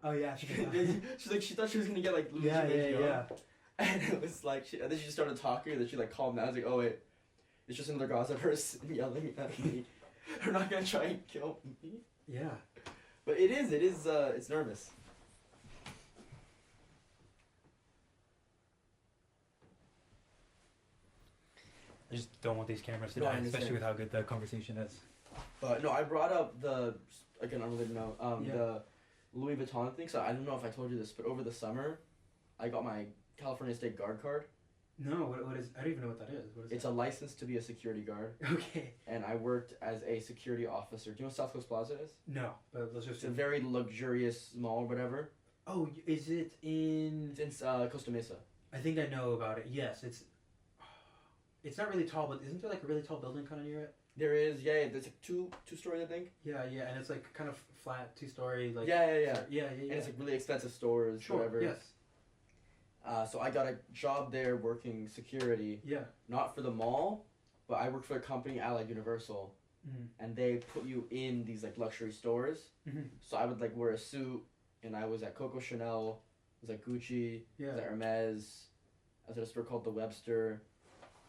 Oh yeah. She's she thought she was gonna get Luigi Mangione. Yeah. And it was and then she just started talking, and then she calmed down. I was oh wait, it's just another Gaza person yelling at me. They're not gonna try and kill me. Yeah. But it is it's nervous. I just don't want these cameras to die, especially with how good the conversation is. But no, I brought up again unrelated note, the Louis Vuitton thing. So I don't know if I told you this, but over the summer, I got my California State Guard card. No, what is? I don't even know what that is. What is it's that? A license to be a security guard. Okay. And I worked as a security officer. Do you know what South Coast Plaza is? No, but let's just. It's a very luxurious mall or whatever. Oh, is it in? It's in Costa Mesa. I think I know about it. Yes, it's. It's not really tall, but isn't there like a really tall building kind of near it? There is, yeah. There's like two stories, I think. Yeah, yeah, and it's like kind of flat, 2-story, like Yeah. yeah, yeah. And it's like really expensive stores, Sure. whatever. Yes. So I got a job there working security, Yeah. not for the mall, but I worked for a company, Allied Universal, Mm-hmm. and they put you in these like luxury stores. Mm-hmm. So I would like wear a suit, and I was at Coco Chanel, I was at Gucci, I Yeah. was at Hermes, I was at a store called the Webster,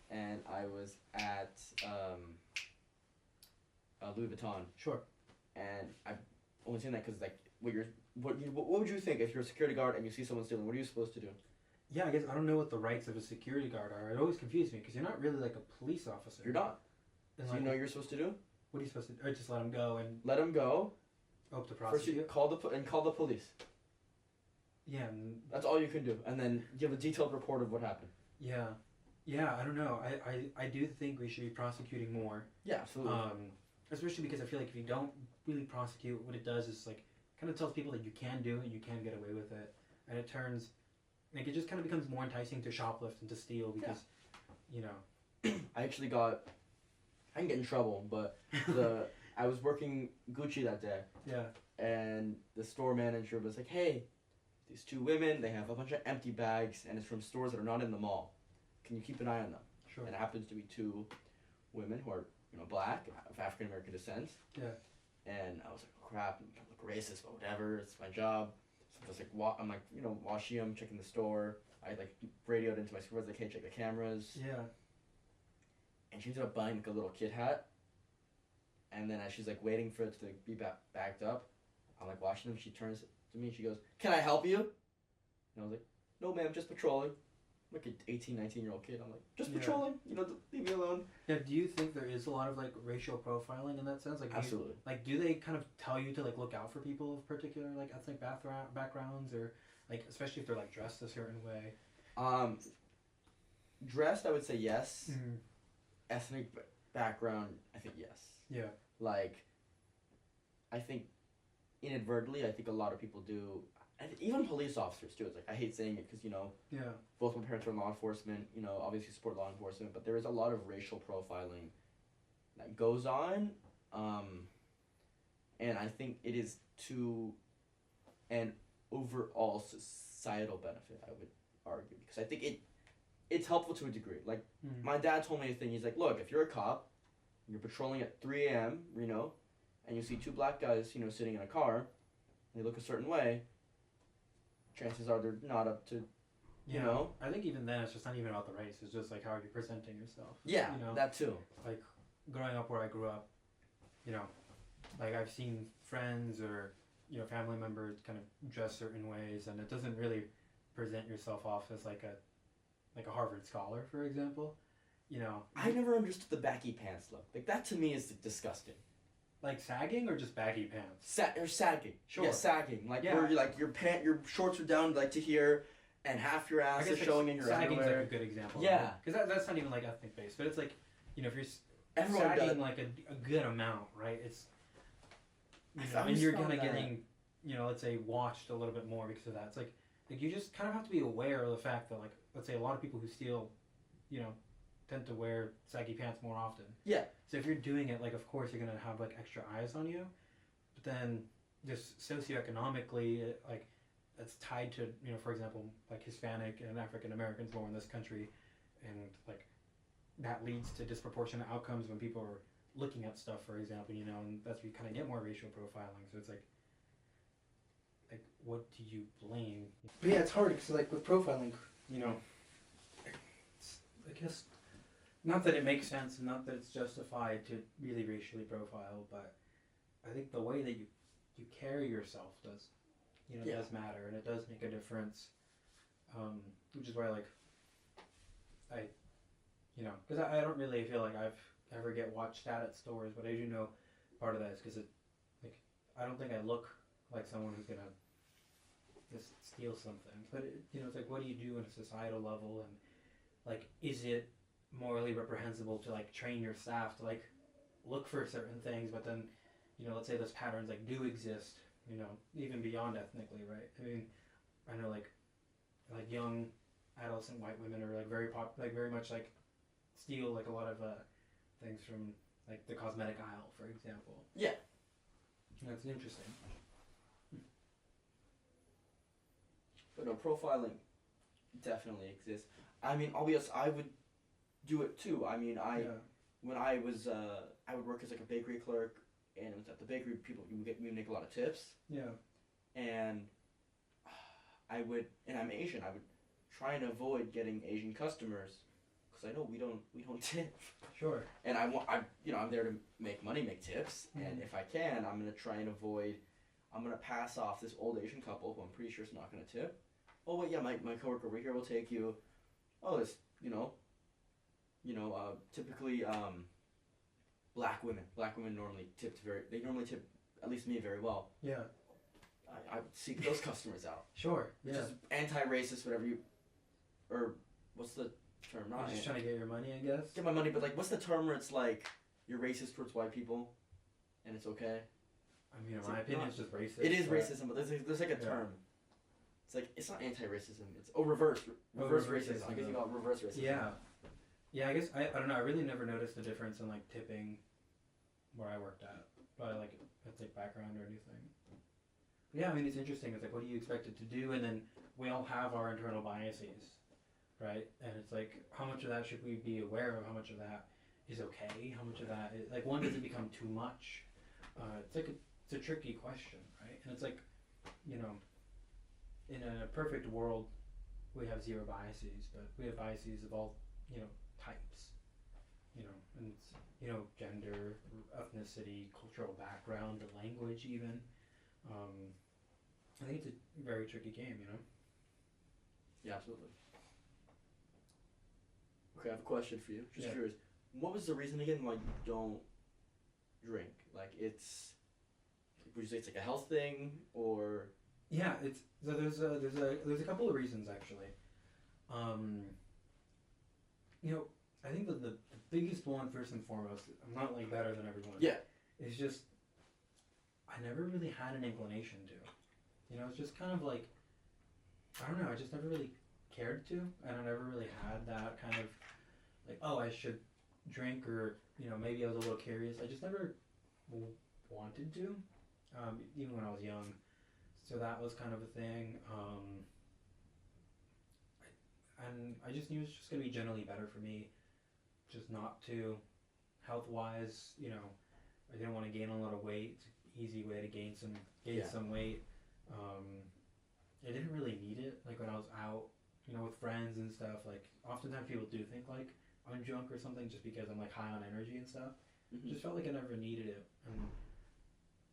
and I was at Louis Vuitton. Sure. And I'm only saying that because like what would you think if you're a security guard and you see someone stealing? What are you supposed to do? Yeah, I guess I don't know what the rights of a security guard are. It always confused me because you're not really like a police officer. You're not. And So like, you know what you're supposed to do? what are you supposed to do? Or just let him go and Let him go. hope to First, you prosecute? call the police. Yeah, and That's all you can do, and then give a detailed report of what happened. yeah. Yeah, I don't know. I do think we should be prosecuting more. Yeah, absolutely. Especially because I feel like if you don't really prosecute, what it does is like kind of tells people that you can do it, you can get away with it, and it turns like it just kind of becomes more enticing to shoplift and to steal because, you know. I actually I didn't get in trouble, but I was working Gucci that day, Yeah. and the store manager was like, "Hey, these two women, they have a bunch of empty bags, and it's from stores that are not in the mall. Can you keep an eye on them?" Sure. And it happens to be two women who are, black, of African American descent. Yeah. And I was like, oh, crap, I'm gonna look racist, but whatever, it's my job. So I was like, I'm like, washing them, checking the store. I like radioed into my supervisor, like, hey, check the cameras. Yeah. And she ended up buying like a little kid hat. And then as she's like waiting for it to be backed up, I'm like washing them. She turns to me and she goes, "Can I help you?" And I was like, "No, ma'am, just patrolling." I'm like an 18, 19-year-old kid. I'm like, just patrolling, leave me alone. Yeah, do you think there is a lot of like racial profiling in that sense? Like, Absolutely. Do they kind of tell you to like look out for people of particular like ethnic backgrounds or like especially if they're like dressed a certain way? Dressed, I would say yes. Mm-hmm. Ethnic background, I think yes. Yeah. Like, I think inadvertently, I think a lot of people do. Even police officers too. It's like I hate saying it because Yeah. both my parents are in law enforcement. Obviously support law enforcement, but there is a lot of racial profiling that goes on, and I think it is to an overall societal benefit. I would argue because I think it's helpful to a degree. Like my dad told me a thing. He's like, look, if you're a cop, you're patrolling at 3 a.m. And you see two black guys sitting in a car, and they look a certain way. Chances are they're not up to, I think even then it's just not even about the race. It's just like how are you presenting yourself. Yeah, that too. Like growing up where I grew up, like I've seen friends or family members kind of dress certain ways, and it doesn't really present yourself off as like a Harvard scholar, for example. I never understood the baggy pants look. Like that to me is disgusting. Like sagging or just baggy pants? Or sagging. Sure. Yeah, sagging. Like where you like your shorts are down like to here, and half your ass is showing in your sagging's underwear. like a good example. Yeah. Because that's not even like ethnic based, but it's like if you're Everyone sagging does. like a good amount, right? It's I and you're found kind of that. getting let's say watched a little bit more because of that. It's like you just kind of have to be aware of the fact that like let's say a lot of people who steal, tend to wear saggy pants more often. Yeah. So if you're doing it, like, of course you're gonna have like extra eyes on you, but then just socioeconomically, it's tied to for example, like Hispanic and African Americans more in this country, and like that leads to disproportionate outcomes when people are looking at stuff, for example, and that's where you kind of get more racial profiling. So it's like what do you blame? But yeah, it's hard because like with profiling, it's, I guess. Not that it makes sense, and not that it's justified to really racially profile, but I think the way that you carry yourself does, does matter, and it does make a difference. Which is why, like, because I don't really feel like I've ever get watched at stores, but I do know part of that is because I don't think I look like someone who's gonna just steal something. But it's like, what do you do on a societal level, and like, is it morally reprehensible to like train your staff to like look for certain things, but then let's say those patterns like do exist, even beyond ethnically, right? I mean, I know like young adolescent white women are like very very much like steal like a lot of things from like the cosmetic aisle, for example. Yeah. That's interesting. But no, profiling definitely exists. I mean, I'll be honest, I would do it too. I mean, when I was I would work as like a bakery clerk, and it was at the bakery, we would make a lot of tips, Yeah. and and I'm Asian. I would try and avoid getting Asian customers because I know we don't tip. Sure. And I'm there to make money, make tips, and if I can, I'm gonna try and avoid. I'm gonna pass off this old Asian couple who I'm pretty sure is not gonna tip. Oh wait, yeah, my coworker over here will take you. Oh, this typically black women normally they normally tip at least me very well. Yeah. I would seek those customers out. Sure. Which Yeah. is anti-racist, whatever or what's the term? You're just trying to get your money, I guess. Get my money, but like, what's the term where it's like you're racist towards white people, and it's okay? I mean, in my opinion, it's just racist. It is racism, but there's like a term. It's like it's not anti-racism. It's reverse racism. I guess you call it reverse racism. Yeah. Yeah, I guess I don't know. I really never noticed a difference in like tipping where I worked at, by like ethnic background or anything. But yeah, I mean, it's interesting. It's like, what do you expect it to do? And then we all have our internal biases, right? And it's like, how much of that should we be aware of? How much of that is okay? How much of that is like, one, does it become too much? It's a tricky question, right? And it's like, you know, in a perfect world, we have zero biases, but we have biases of all, types, and it's, gender, ethnicity, cultural background, language even. I think it's a very tricky game, Yeah, absolutely. Okay, I have a question for you. Just Yeah. curious. What was the reason again why you don't drink? Like, would you say it's like a health thing, or? Yeah, it's so there's a couple of reasons actually. I think that the biggest one, first and foremost, I'm not like better than everyone. Yeah. It's just I never really had an inclination to. It's just kind of like, I don't know, I just never really cared to, and I never really had that kind of like, oh, I should drink, or maybe I was a little curious. I just never wanted to, even when I was young. So that was kind of a thing. And I just knew it was just gonna be generally better for me, just not to, health wise. I didn't want to gain a lot of weight. It's an easy way to gain some weight. I didn't really need it. Like when I was out, with friends and stuff. Like oftentimes people do think like I'm drunk or something just because I'm like high on energy and stuff. Mm-hmm. Just felt like I never needed it, and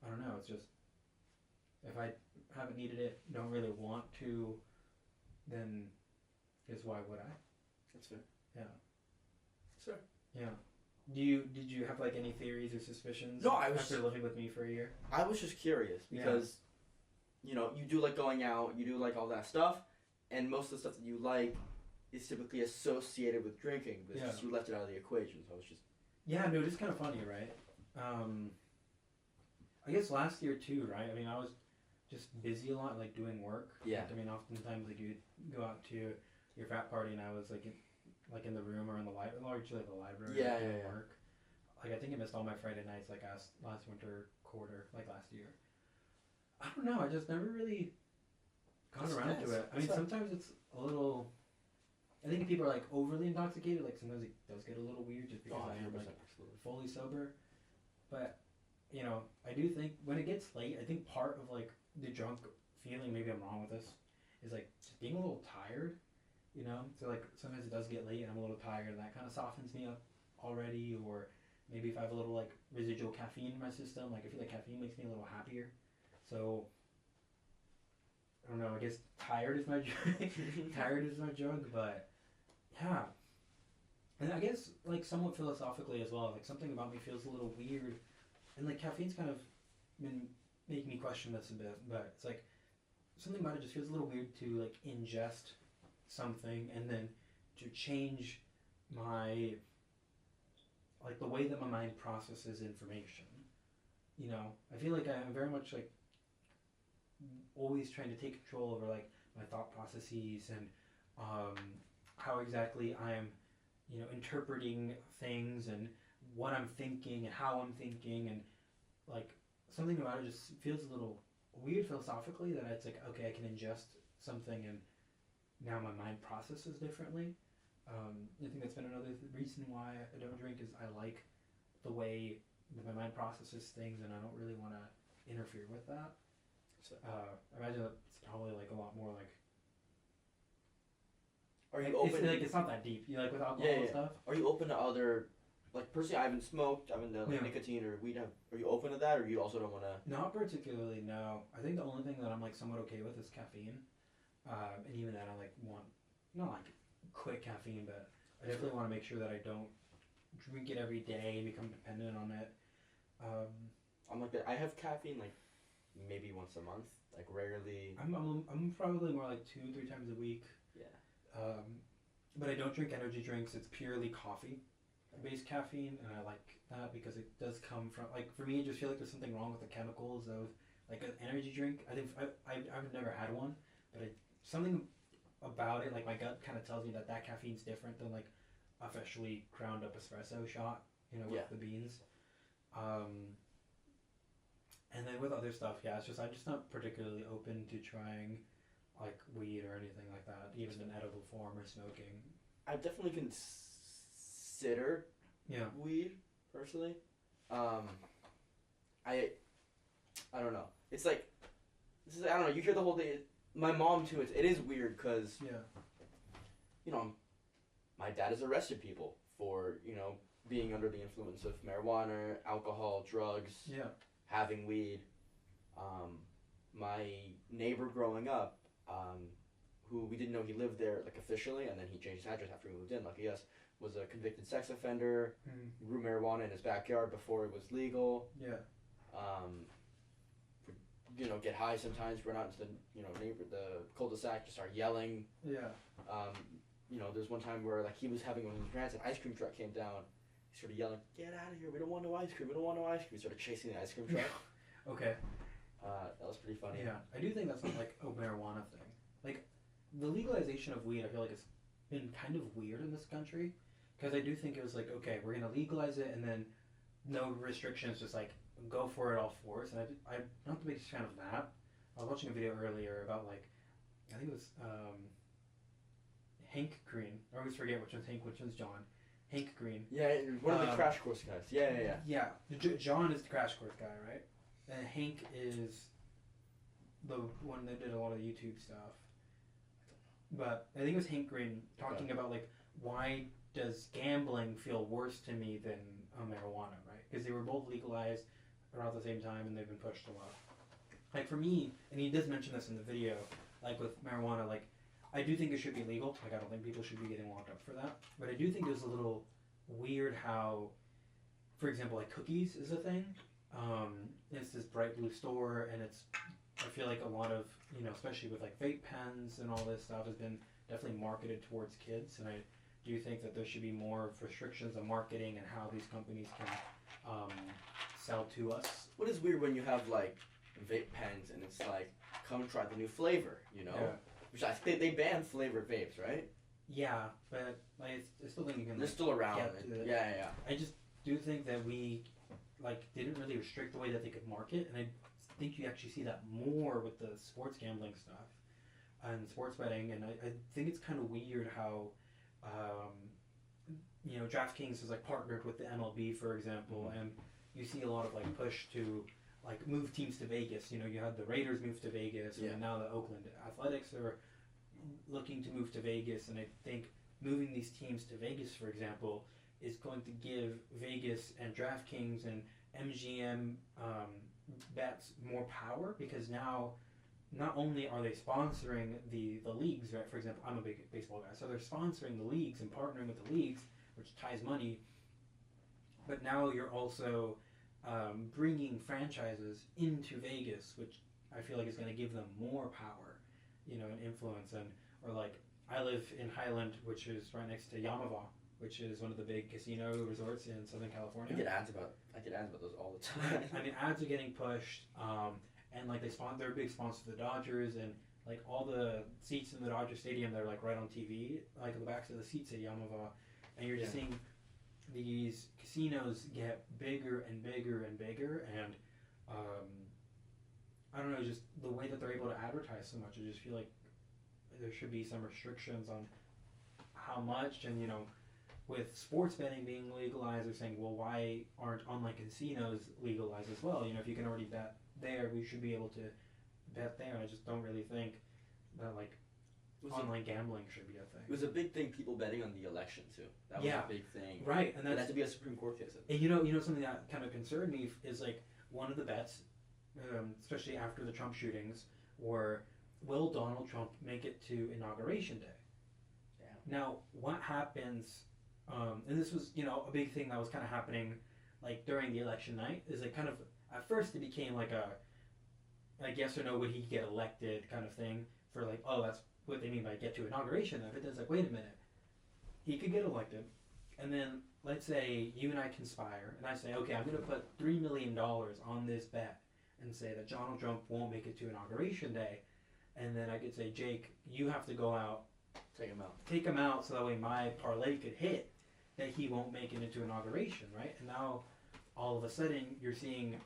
I don't know. It's just if I haven't needed it, don't really want to, then I guess why would I? That's fair. Yeah. Sure. Yeah. Did you have like any theories or suspicions? No, after living with me for a year. I was just curious because, you do like going out, you do like all that stuff, and most of the stuff that you like is typically associated with drinking, but it's just you left it out of the equation. So it's just. Yeah, no, it's kind of funny, right? I guess last year too, right? I mean, I was just busy a lot, like doing work. Yeah. Like, I mean, oftentimes like you'd go out to your frat party, and I was like in the room or in the largely the library. Yeah, doing yeah. work. Like I think I missed all my Friday nights like last winter quarter, like last year. I don't know. I just never really got around to it. I mean, sometimes it's a little. I think if people are like overly intoxicated, like sometimes it does get a little weird just because I am like fully sober. But I do think when it gets late, I think part of like the drunk feeling, maybe I'm wrong with this, is like just being a little tired. So like sometimes it does get late and I'm a little tired, and that kind of softens me up already. Or maybe if I have a little like residual caffeine in my system, like I feel like caffeine makes me a little happier. So I don't know. I guess tired is my drug, but yeah. And I guess like somewhat philosophically as well, like something about me feels a little weird, and like caffeine's kind of been making me question this a bit. But it's like something about it just feels a little weird to like ingest something and then to change my like the way that my mind processes information. I feel like I'm very much like always trying to take control over like my thought processes and how exactly I am interpreting things and what I'm thinking and how I'm thinking, and like something about it just feels a little weird philosophically, that it's like, okay, I can ingest something and now my mind processes differently. I think that's been another reason why I don't drink, is I like the way that my mind processes things, and I don't really want to interfere with that. So I imagine that it's probably like a lot more like. Are you open? It's not that deep. You like with alcohol Yeah, and yeah. stuff. Are you open to other, like personally, I haven't smoked, I haven't done like Yeah. nicotine or weed. Are you open to that, or you also don't want to? Not particularly. No. I think the only thing that I'm like somewhat okay with is caffeine, and even that I like want not like quit caffeine, but I definitely want to make sure that I don't drink it every day and become dependent on it. I'm like that. I have caffeine like maybe once a month, like rarely. I'm probably more like 2-3 times a week. Yeah. But I don't drink energy drinks. It's purely coffee based caffeine, and I like that because it does come from, like, for me, I just feel like there's something wrong with the chemicals of like an energy drink. I think I've never had one, but something about it, like my gut kind of tells me that caffeine's different than like a freshly ground up espresso shot, with the beans. And then with other stuff, yeah, it's just I'm just not particularly open to trying like weed or anything like that, even in edible form or smoking. I definitely consider weed personally. I don't know. It's like I don't know. You hear the whole thing. My mom too. It is weird because my dad has arrested people for being under the influence of marijuana, alcohol, drugs, having weed. My neighbor growing up, who we didn't know he lived there like officially, and then he changed his address after we moved in. Lucky us. Was a convicted sex offender. Grew marijuana in his backyard before it was legal. Would, get high sometimes. Run out into the cul-de-sac, just start yelling. There's one time where like he was having one of his rants, an ice cream truck came down. He started yelling, "Get out of here! We don't want no ice cream. We don't want no ice cream." He started chasing the ice cream truck. Okay. That was pretty funny. Yeah, I do think that's like a marijuana thing. Like the legalization of weed, I feel like it's been kind of weird in this country, because I do think it was like, okay, we're gonna legalize it and then no restrictions, just like go for it all force. And I'm not the biggest fan of that. I was watching a video earlier about like, I think it was Hank Green. I always forget which one's Hank, which one's John. Hank Green. Yeah, one of the Crash Course guys. Yeah. Yeah, John is the Crash Course guy, right? And Hank is the one that did a lot of the YouTube stuff. But I think it was Hank Green talking about like, why does gambling feel worse to me than marijuana, right? Because they were both legalized around the same time and they've been pushed a lot. Like for me, and he does mention this in the video, like with marijuana, like I do think it should be legal. Like I don't think people should be getting locked up for that. But I do think it was a little weird how, for example, like cookies is a thing. It's this bright blue store, and I feel like a lot of, especially with like vape pens and all this stuff has been definitely marketed towards kids. And I do think that there should be more restrictions on marketing and how these companies can sell to us. What is weird when you have like vape pens and it's like, come try the new flavor, Yeah. Which I think they banned flavored vapes, right? Yeah, but like, I still think you can. They're still around. Yeah. I just do think that we didn't really restrict the way that they could market, and I think you actually see that more with the sports gambling stuff and sports betting, and I think it's kind of weird how DraftKings has like partnered with the MLB, for example, and you see a lot of like push to like move teams to Vegas. You had the Raiders move to Vegas, and now the Oakland Athletics are looking to move to Vegas, and I think moving these teams to Vegas, for example, is going to give Vegas and DraftKings and MGM bets more power, because now not only are they sponsoring the leagues, right? For example, I'm a big baseball guy, so they're sponsoring the leagues and partnering with the leagues, which ties money. But now you're also bringing franchises into Vegas, which I feel like is going to give them more power, and influence. Or like I live in Highland, which is right next to Yamava, which is one of the big casino resorts in Southern California. I get ads about those all the time. I mean, ads are getting pushed, and like they're a big sponsor of the Dodgers, and like all the seats in the Dodger Stadium, they're like right on TV, like the backs of the seats at Yamava. and you're just seeing these casinos get bigger and bigger and bigger, and I don't know, just the way that they're able to advertise so much. I just feel like there should be some restrictions on how much, and with sports betting being legalized, they're saying, well, why aren't online casinos legalized as well? If you can already bet there, we should be able to bet there. I just don't really think that online gambling should be a thing. It was a big thing, people betting on the election too. That was a big thing. Right, and that had to be a Supreme Court case. And something that kind of concerned me is one of the bets, especially after the Trump shootings, were, will Donald Trump make it to Inauguration Day? Yeah. Now, what happens? And this was a big thing that was kind of happening during the election night. Is kind of at first it became like yes or no, would he get elected kind of thing for oh, that's what they mean by get to inauguration. But then it's wait a minute, he could get elected, and then let's say you and I conspire, and I say, okay, I'm going to put $3 million on this bet, and say that Donald Trump won't make it to Inauguration Day, and then I could say, Jake, you have to go out, take him out, so that way my parlay could hit that he won't make it into inauguration, right? And now all of a sudden you're seeing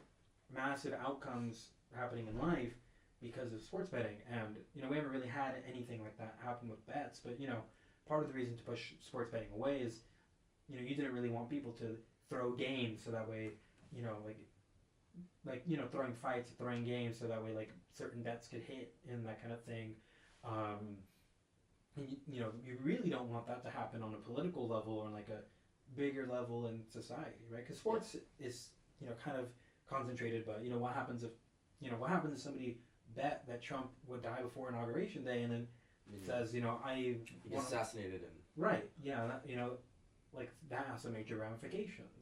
massive outcomes happening in life because of sports betting, and we haven't really had anything like that happen with bets, but part of the reason to push sports betting away is you didn't really want people to throw games, so that way throwing fights, throwing games, so that way certain bets could hit and that kind of thing. And you really don't want that to happen on a political level or on a bigger level in society, right? Because sports is kind of concentrated, but what happens if somebody bet that Trump would die before Inauguration Day, and then says, he gets assassinated, and right, that has some major ramifications,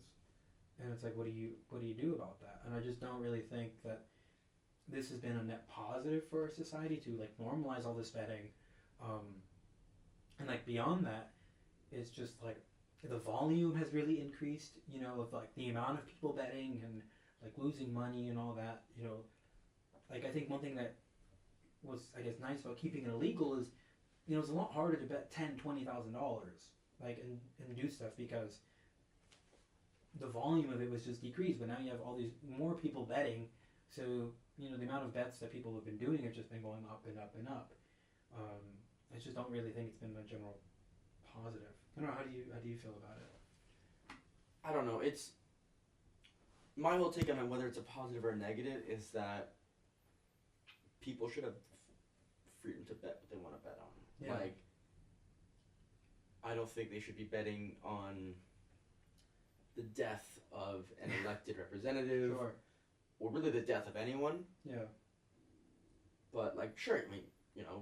and it's what do you do about that? And I just don't really think that this has been a net positive for our society to normalize all this betting, and beyond that, it's just the volume has really increased, of the amount of people betting and losing money and all that, I think one thing that was, I guess, nice about keeping it illegal is, it's a lot harder to bet $10,000-$20,000, and do stuff, because the volume of it was just decreased. But now you have all these more people betting, so the amount of bets that people have been doing have just been going up and up and up. I just don't really think it's been a general positive. I don't know. How do you feel about it? I don't know. It's my whole take on it, whether it's a positive or a negative, is that people should have freedom to bet what they want to bet on. Yeah. I don't think they should be betting on the death of an elected representative, sure, or really the death of anyone. Yeah. But sure, I mean,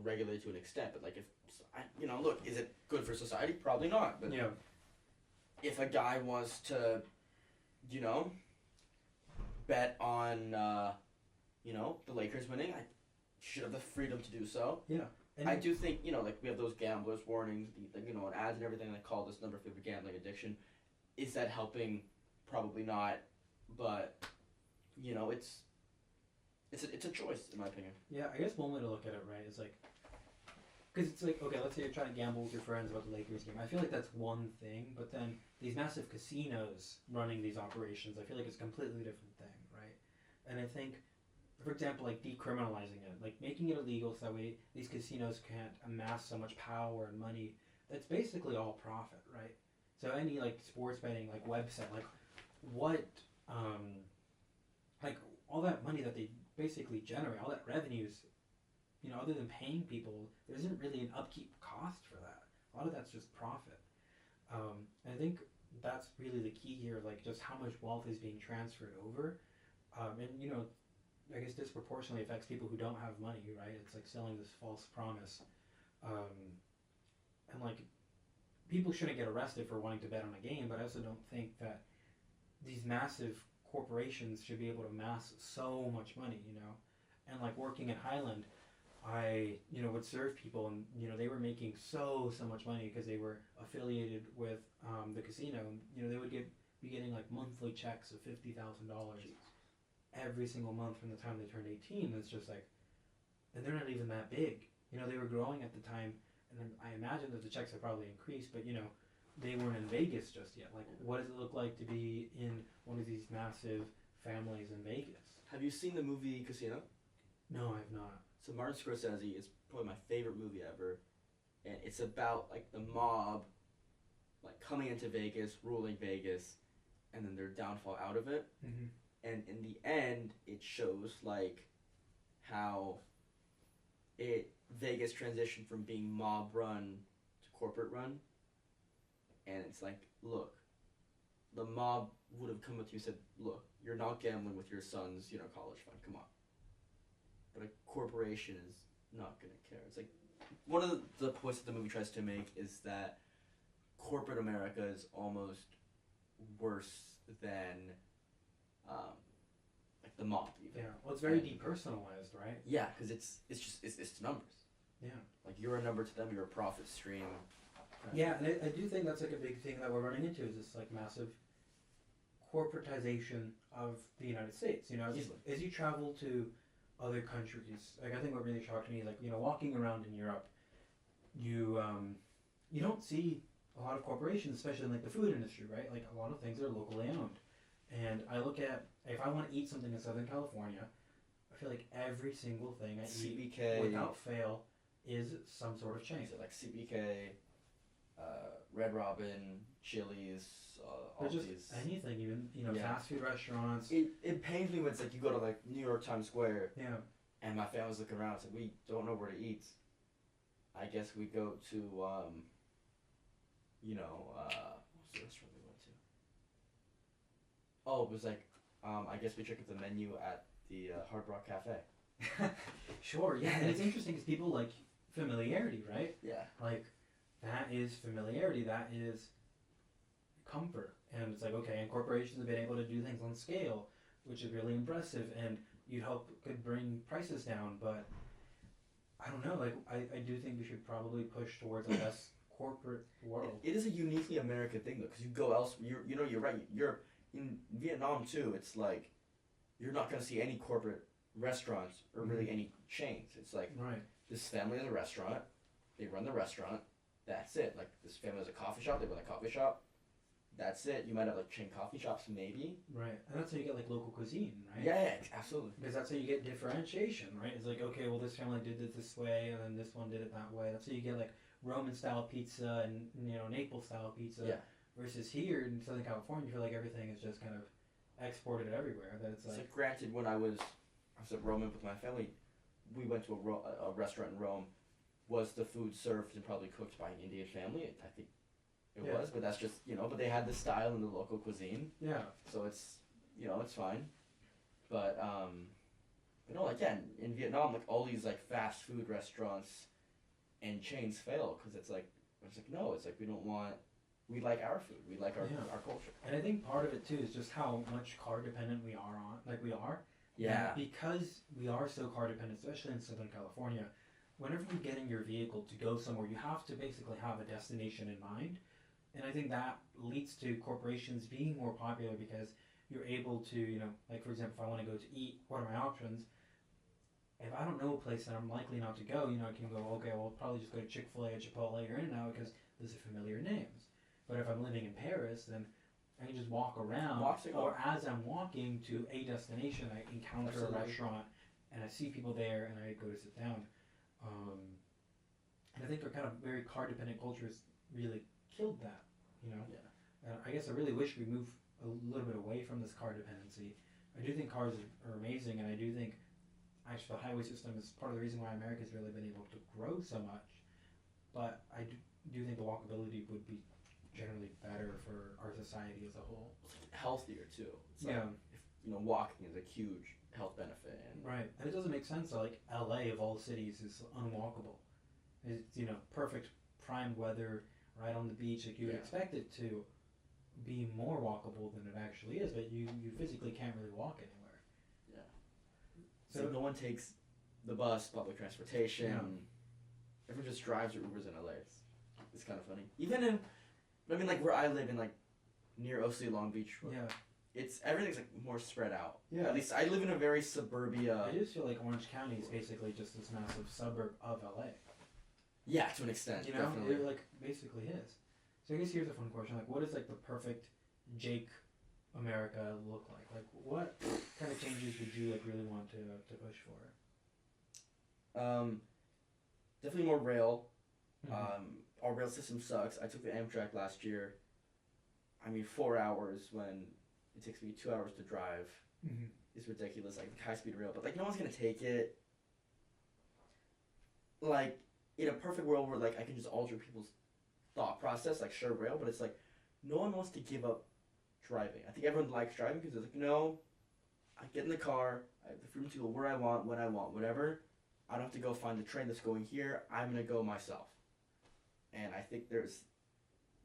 regulate to an extent. But if look, is it good for society? Probably not. But yeah, if a guy wants to, bet on, the Lakers winning, I should have the freedom to do so. Yeah. And I do think, we have those gamblers warnings, and ads and everything that call this number for gambling addiction. Is that helping? Probably not. But, it's a choice, in my opinion. Yeah, I guess one way to look at it, right, is because it's okay, let's say you're trying to gamble with your friends about the Lakers game. I feel like that's one thing, but then these massive casinos running these operations, I feel like it's a completely different thing, right? And I think, for example, decriminalizing it, making it illegal so that way these casinos can't amass so much power and money, that's basically all profit, right? So any sports betting website, what all that money that they basically generate, all that revenues, other than paying people, there isn't really an upkeep cost for that. A lot of that's just profit. And I think that's really the key here, just how much wealth is being transferred over. And, I guess disproportionately affects people who don't have money, right? It's selling this false promise. And people shouldn't get arrested for wanting to bet on a game, but I also don't think that these massive corporations should be able to amass so much money, And working at Highland, I, would serve people, and, they were making so much money because they were affiliated with the casino. They would be getting monthly checks of $50,000 every single month from the time they turned 18. It's just and they're not even that big. They were growing at the time, and then I imagine that the checks have probably increased, but they weren't in Vegas just yet. Like, what does it look like to be in one of these massive families in Vegas? Have you seen the movie Casino? No, I've not. So Martin Scorsese is probably my favorite movie ever, and it's about like the mob, like coming into Vegas, ruling Vegas, and then their downfall out of it. Mm-hmm. And in the end, it shows like how Vegas transitioned from being mob run to corporate run, and it's like, look, the mob would have come with you and said, look, you're not gambling with your son's college fund, come on. But a corporation is not gonna care. It's like one of the points that the movie tries to make is that corporate America is almost worse than like the mob even. Yeah, well, it's very depersonalized, right? Yeah, because it's numbers. Yeah. Like you're a number to them, you're a profit stream. Yeah, and I do think that's like a big thing that we're running into is this like massive corporatization of the United States. As you travel to other countries, like I think what really shocked me is like walking around in Europe, you don't see a lot of corporations, especially in like the food industry, right? Like a lot of things are locally owned, and I look at if I want to eat something in Southern California, I feel like every single thing I CBK, eat without fail is some sort of chain. Is it like CBK, Red Robin, Chili's, all just these. Anything, even fast food restaurants. It pains me when it's like you go to like New York Times Square. Yeah. And my family's looking around. It's like we don't know where to eat. I guess we go to what's the restaurant we went to? Oh, it was like I guess we checked out the menu at the Hard Rock Cafe. Sure. Yeah, and it's interesting because people like familiarity, right? Yeah. Like that is familiarity. That is comfort, and it's like okay, and corporations have been able to do things on scale, which is really impressive, and you'd hope could bring prices down, but I don't know. Like I do think we should probably push towards a less corporate world. It is a uniquely American thing though, because you go elsewhere. You're right. You're in Vietnam too. It's like you're not gonna see any corporate restaurants or really any chains. It's like right. This family has a restaurant. They run the restaurant. That's it. Like this family has a coffee shop. They run the coffee shop. That's it. You might have like chain coffee shops, maybe. Right, and that's how you get like local cuisine, right? Yeah, absolutely. Because that's how you get differentiation, right? It's like okay, well this family did it this way, and then this one did it that way. That's how you get like Roman style pizza and Naples style pizza. Yeah. Versus here in Southern California, you feel like everything is just kind of exported everywhere. That it's like granted, when I was at Rome with my family, we went to a restaurant in Rome. Was the food served and probably cooked by an Indian family? I think it was, but that's just but they had the style in the local cuisine. Yeah. So it's it's fine, but no, again in Vietnam, like all these like fast food restaurants and chains fail because it's like no, it's like we like our food, we like our culture. And I think part of it too is just how much car dependent we are on, like we are. Yeah. And because we are so car dependent, especially in Southern California, whenever you get in your vehicle to go somewhere, you have to basically have a destination in mind. And I think that leads to corporations being more popular because you're able to, like for example, if I want to go to eat, what are my options? If I don't know a place that I'm likely not to go, I can go, okay, well, I'll probably just go to Chick-fil-A or Chipotle or In-N-Out because those are familiar names. But if I'm living in Paris, then I can just walk around, or as I'm walking to a destination, I encounter a restaurant, and I see people there, and I go to sit down. And I think our kind of very car-dependent cultures really killed that, Yeah. And I guess I really wish we move a little bit away from this car dependency. I do think cars are amazing, and I do think actually the highway system is part of the reason why America's really been able to grow so much. But I do think the walkability would be generally better for our society as a whole. Healthier too. It's like if, walking is a huge health benefit. And right, and it doesn't make sense that like LA of all cities is unwalkable. It's perfect prime weather, right on the beach. Like you would expect it to be more walkable than it actually is, but you physically can't really walk anywhere. Yeah. So no one takes the bus, public transportation. Yeah. Everyone just drives or Ubers in LA. It's kind of funny. Even in, like where I live in like near OC Long Beach. Everything's like more spread out. Yeah. At least I live in a very suburbia. I just feel like Orange County is basically just this massive suburb of LA. Yeah, to an extent. Definitely. It like basically is. So I guess here's a fun question: like, what does like the perfect Jake America look like? Like, what kind of changes would you like really want to push for? Um, definitely more rail. Mm-hmm. Our rail system sucks. I took the Amtrak last year. I mean, 4 hours when it takes me 2 hours to drive Mm-hmm. is ridiculous. Like high speed rail, but like no one's gonna take it. Like in a perfect world where like I can just alter people's thought process, like sure rail, but it's like no one wants to give up driving. I think everyone likes driving because it's like no, I get in the car, I have the freedom to go where I want, when I want, whatever. I don't have to go find the train that's going here. I'm gonna go myself, and I think there's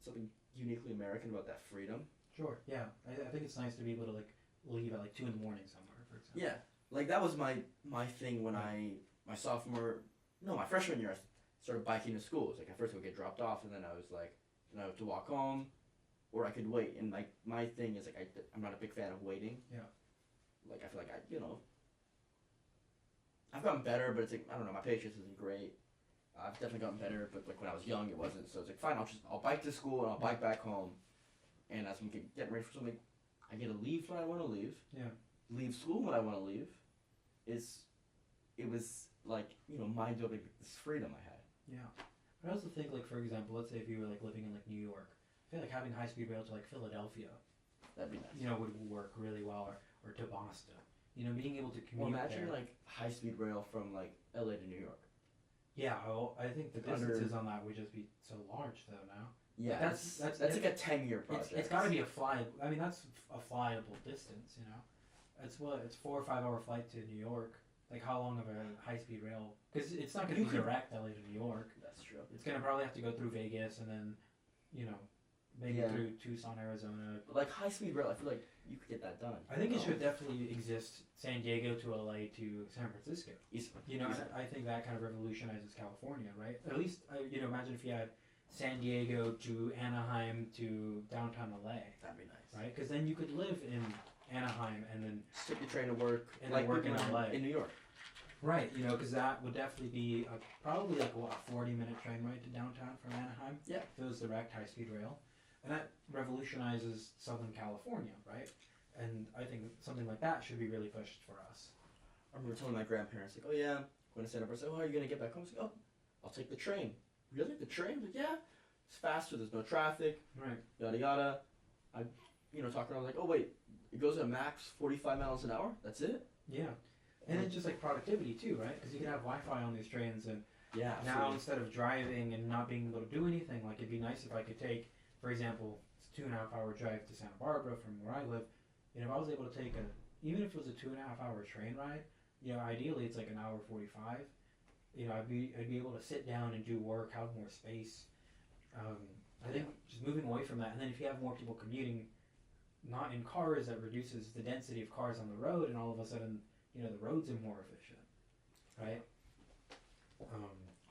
something uniquely American about that freedom. Sure. Yeah, I think it's nice to be able to like leave at like 2 in the morning somewhere, for example. Yeah, like that was my thing when my sophomore, no, my freshman year, I started biking to school. It was like at first I would get dropped off, and then I was like, then I have to walk home, or I could wait. And like my thing is like I'm not a big fan of waiting. Yeah. Like I feel like I've gotten better, but it's like I don't know, my patience isn't great. I've definitely gotten better, but like when I was young, it wasn't. So it's like fine, I'll bike to school and I'll bike back home, and as I'm getting ready for something, I get to leave when I want to leave. Yeah. Leave school when I want to leave. It was like mind blowing this freedom I had. Yeah. But I also think like for example, let's say if you were like living in like New York, I feel like having high speed rail to like Philadelphia, That'd be nice. would work really well, or to Boston. Being able to Well, commute imagine there. like high speed rail from like LA to New York. Yeah, I think the Under- distances on that would just be so large though now. Yeah, That's- that's like a 10-year project. It's got to be a fly. I mean, that's a flyable distance. It's 4 or 5 hour flight to New York. Like how long of a high speed rail? Because it's not going to be direct LA to New York. That's true. It's going to probably have to go through Vegas and then, maybe Yeah. through Tucson, Arizona. But like high speed rail, I feel like you could get that done. I think it should definitely exist. San Diego to LA to San Francisco. Easily. I think that kind of revolutionizes California, right? At least, imagine if you had San Diego to Anaheim to downtown LA, That'd be nice. right? Because then you could live in Anaheim and then Just take the train to work, And like then work in people LA. in New York. right, because that would definitely be probably like a 40-minute train ride to downtown from Anaheim. Yeah. If it was direct high-speed rail, and that revolutionizes Southern California, right? And I think something like that should be really pushed for us. I remember telling my grandparents, like, oh yeah, I'm going to Santa Barbara. I said, oh, how are you going to get back home? I was like, oh, I'll take the train. Really? The train? I was like, yeah. It's faster, there's no traffic, Right. yada yada. I, talking around, like, oh wait, it goes at max 45 miles an hour? That's it? Yeah. And it's just like productivity too, right? Because you can have Wi-Fi on these trains, and Yeah, now absolutely. instead of driving and not being able to do anything, like it'd be nice if I could take, for example, it's a 2.5 hour drive to Santa Barbara from where I live. If I was able to take even if it was a 2.5 hour train ride, ideally it's like an hour 45. I'd be able to sit down and do work, have more space. I think just moving away from that, and then if you have more people commuting, not in cars, that reduces the density of cars on the road, and all of a sudden, the roads are more efficient, right?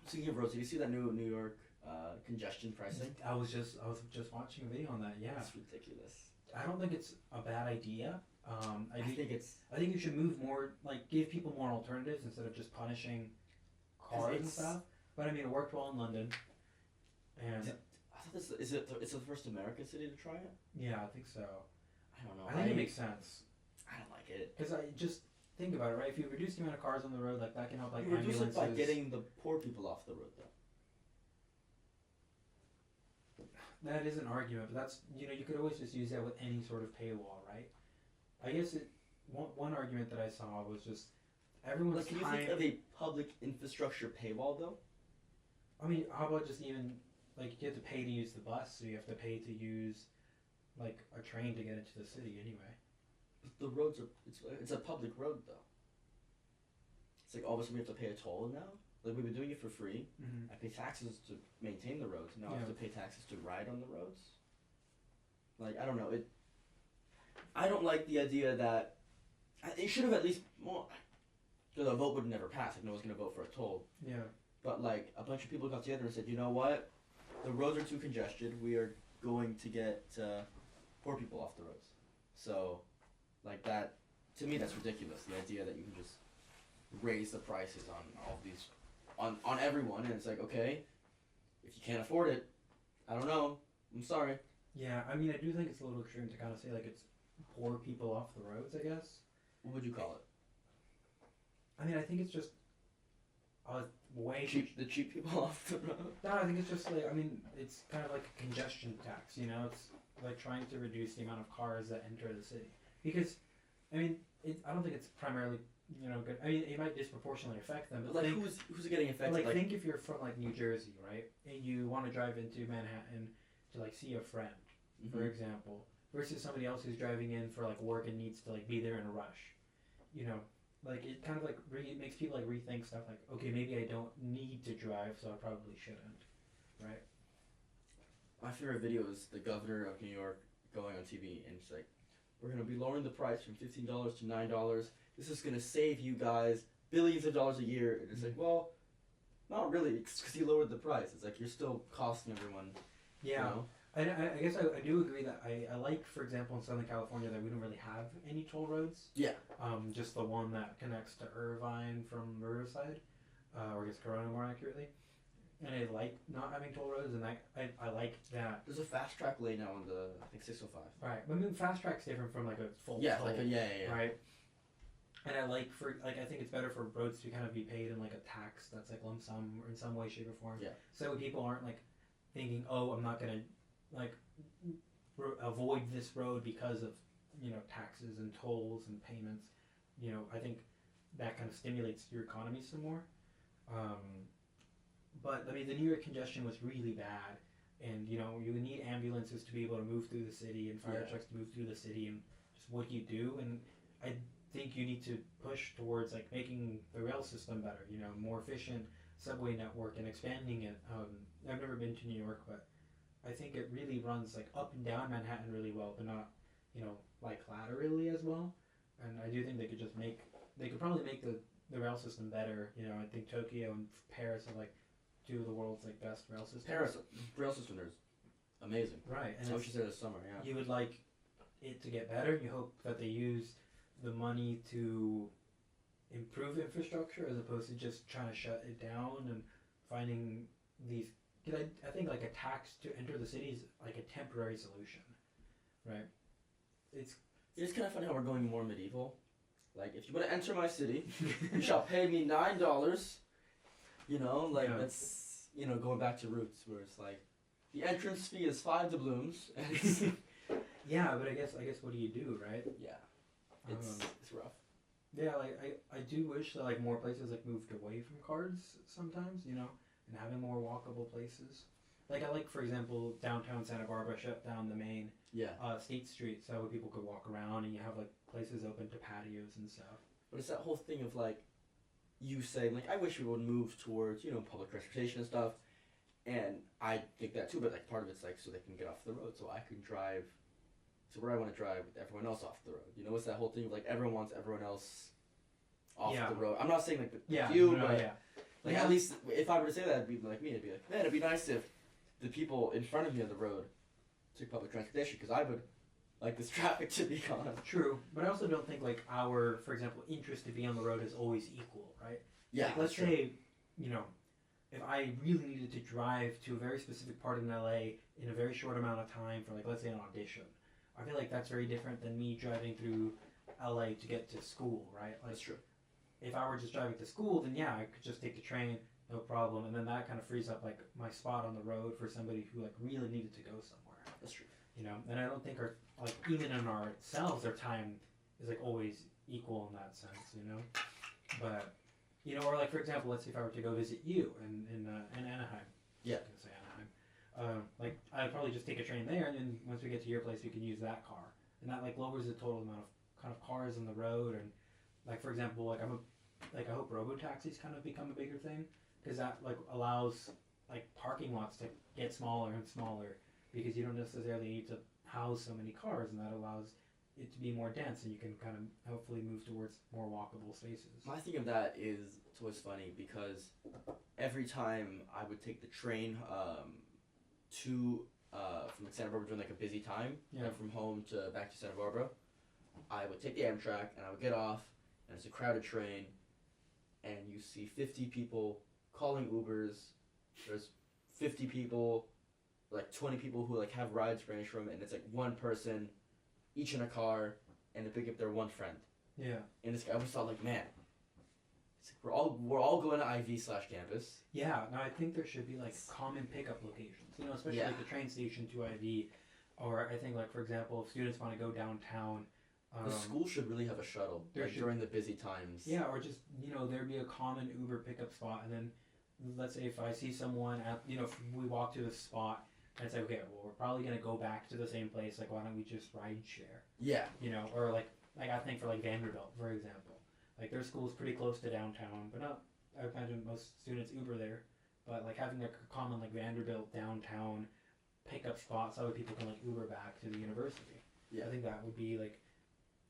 Speaking of roads, did you see that new New York congestion pricing? I was just watching a video on that. Yeah, That's ridiculous. I don't think it's a bad idea. I think it's I think you should move more, like give people more alternatives instead of just punishing cars and it's- stuff. But I mean, it worked well in London, and I thought it's the first American city to try it? yeah, I think so. I don't know. I think it makes sense I don't like it. because I just think about it, right? If you reduce the amount of cars on the road, like that can help, like You reduce it ambulances. by getting the poor people off the road, though. That is an argument, but that's you could always just use that with any sort of paywall, right? I guess one argument that I saw was just everyone's Like, can you time. think of a public infrastructure paywall, though? I mean, how about just even like you have to pay to use the bus, so you have to pay to use like a train to get into the city anyway. The roads are it's a public road, though. It's like all of a sudden we have to pay a toll now. Like we've been doing it for free. Mm-hmm. I pay taxes to maintain the roads. Now I have to pay taxes to ride on the roads. Like I don't know it. I don't like the idea that it should have at least well, because a vote would never pass. Like no one's gonna vote for a toll. Yeah. But like a bunch of people got together and said, you know what, the roads are too congested. We are going to get poor people off the roads. So, like that, to me, that's ridiculous. The idea that you can just raise the prices on all of these, on everyone, and it's like, okay, if you can't afford it, I don't know, I'm sorry. Yeah, I mean, I do think it's a little extreme to kind of say like it's poor people off the roads. I guess. What would you call it? I mean, I think it's just a way The cheap people off the road. No, I think it's just like I mean, it's kind of like a congestion tax. You know, it's like trying to reduce the amount of cars that enter the city because, I mean, I don't think it's primarily good. I mean, it might disproportionately affect them. But Like think, who's getting affected? like think if you're from like New Jersey, right, and you want to drive into Manhattan to like see a friend, for example, versus somebody else who's driving in for like work and needs to like be there in a rush, you know. Like it kind of like makes people like rethink stuff like okay maybe I don't need to drive so I probably shouldn't, right? My favorite video is the governor of New York going on TV and it's like, we're gonna be lowering the price from $15 to $9. This is gonna save you guys billions of dollars a year. And it's like, well, not really, because you lowered the price. It's like you're still costing everyone. Yeah. You know? I guess I do agree that I like, for example, in Southern California that we don't really have any toll roads. Yeah. Just the one that connects to Irvine from Riverside, or I guess Corona more accurately. And I like not having toll roads, and I like that. There's a fast track lane now on the, I think, 605. Right. I mean, fast track's different from like a full Yeah, toll. like yeah. Right. And I like I think it's better for roads to kind of be paid in like a tax that's like lump sum or in some way, shape, or form. Yeah. So people aren't like thinking, oh, I'm not gonna like avoid this road because of taxes and tolls and payments. I think that kind of stimulates your economy some more. But I mean, the New York congestion was really bad, and you need ambulances to be able to move through the city and fire trucks to move through the city, and just what you do. And I think you need to push towards like making the rail system better, more efficient subway network and expanding it. I've never been to New York, but I think it really runs like up and down Manhattan really well, but not, like laterally as well. And I do think they could probably make the rail system better. I think Tokyo and Paris are like two of the world's like best rail systems. Paris rail system is amazing. Right. And I wish you said this summer, yeah. You would like it to get better. You hope that they use the money to improve infrastructure as opposed to just trying to shut it down and finding these. Because I think like a tax to enter the city is like a temporary solution, right? It's kind of funny how we're going more medieval. Like, if you want to enter my city, you shall pay me $9. That's going back to roots where it's like the entrance fee is 5 doubloons. Yeah, but I guess what do you do, right? Yeah, it's rough. Yeah, like I do wish that like more places like moved away from cards sometimes, and having more walkable places. Like I like, for example, downtown Santa Barbara shut down the main State Street so people could walk around and you have like places open to patios and stuff. But it's that whole thing of like you saying like I wish we would move towards public transportation and stuff, and I think that too. But like part of it's like so they can get off the road, so I can drive to where I want to drive with everyone else off the road. It's that whole thing of like everyone wants everyone else off the road. I'm not saying like but at least if I were to say that, it'd be like me. It'd be like, man, it'd be nice if the people in front of me on the road took public transportation because I would like this traffic to be gone. True, but I also don't think like our, for example, interest to be on the road is always equal, right? Yeah. Like, let's say, if I really needed to drive to a very specific part in LA in a very short amount of time for like let's say an audition, I feel like that's very different than me driving through LA to get to school, right? Like, that's true. If I were just driving to school, then yeah, I could just take the train, no problem, and then that kind of frees up like my spot on the road for somebody who like really needed to go somewhere. That's true. And I don't think our like even in ourselves, our time is like always equal in that sense, But or like for example, let's say if I were to go visit you in Anaheim. Yeah. I was gonna say Anaheim. Like I'd probably just take a train there, and then once we get to your place, we can use that car, and that like lowers the total amount of kind of cars on the road. And like for example, like I hope robo-taxis kind of become a bigger thing because that like allows like parking lots to get smaller and smaller because you don't necessarily need to house so many cars, and that allows it to be more dense, and you can kind of hopefully move towards more walkable spaces. My thing of that is it's always funny because every time I would take the train to from like Santa Barbara during like a busy time, from home to back to Santa Barbara, I would take the Amtrak and I would get off, and it's a crowded train, and you see 50 people calling Ubers. There's 50 people like 20 people who like have rides range from, and it's like one person, each in a car, and they pick up their one friend. Yeah. And it's, I always thought like, man, it's like we're all going to IV/campus. Yeah. No, I think there should be like common pickup locations. You know, especially like the train station to IV, or I think like for example, if students want to go downtown. The school should really have a shuttle like, during the busy times. Yeah, or just there'd be a common Uber pickup spot, and then let's say if I see someone at if we walk to the spot and it's like, okay, well we're probably gonna go back to the same place. Like why don't we just ride share? Yeah. Or like I think for like Vanderbilt, for example, like their school's pretty close to downtown, but not. I would imagine most students Uber there, but like having a common like Vanderbilt downtown pickup spot so that people can like Uber back to the university. Yeah. I think that would be like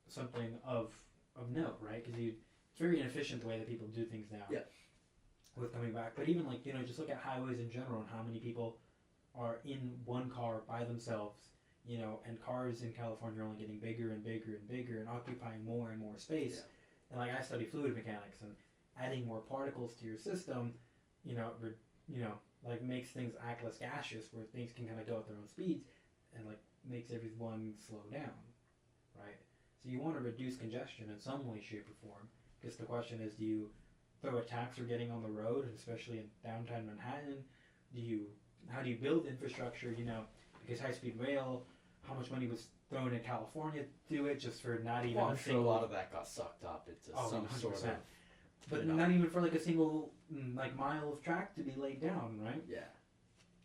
something of note, right? Because it's very inefficient the way that people do things now. Yeah. With coming back, but even like just look at highways in general and how many people are in one car by themselves, and cars in California are only getting bigger and bigger and bigger and occupying more and more space. Yeah. And like I study fluid mechanics, and adding more particles to your system, like makes things act less gaseous, where things can kind of go at their own speeds, and like makes everyone slow down, right? So you want to reduce congestion in some way, shape, or form. Because the question is, do you throw a tax for getting on the road, especially in downtown Manhattan? How do you build infrastructure? Because high-speed rail, how much money was thrown in California to do it just for not even I'm sure a lot of that got sucked up into some 100%. sort of. But not even for like a single like mile of track to be laid down, right? Yeah.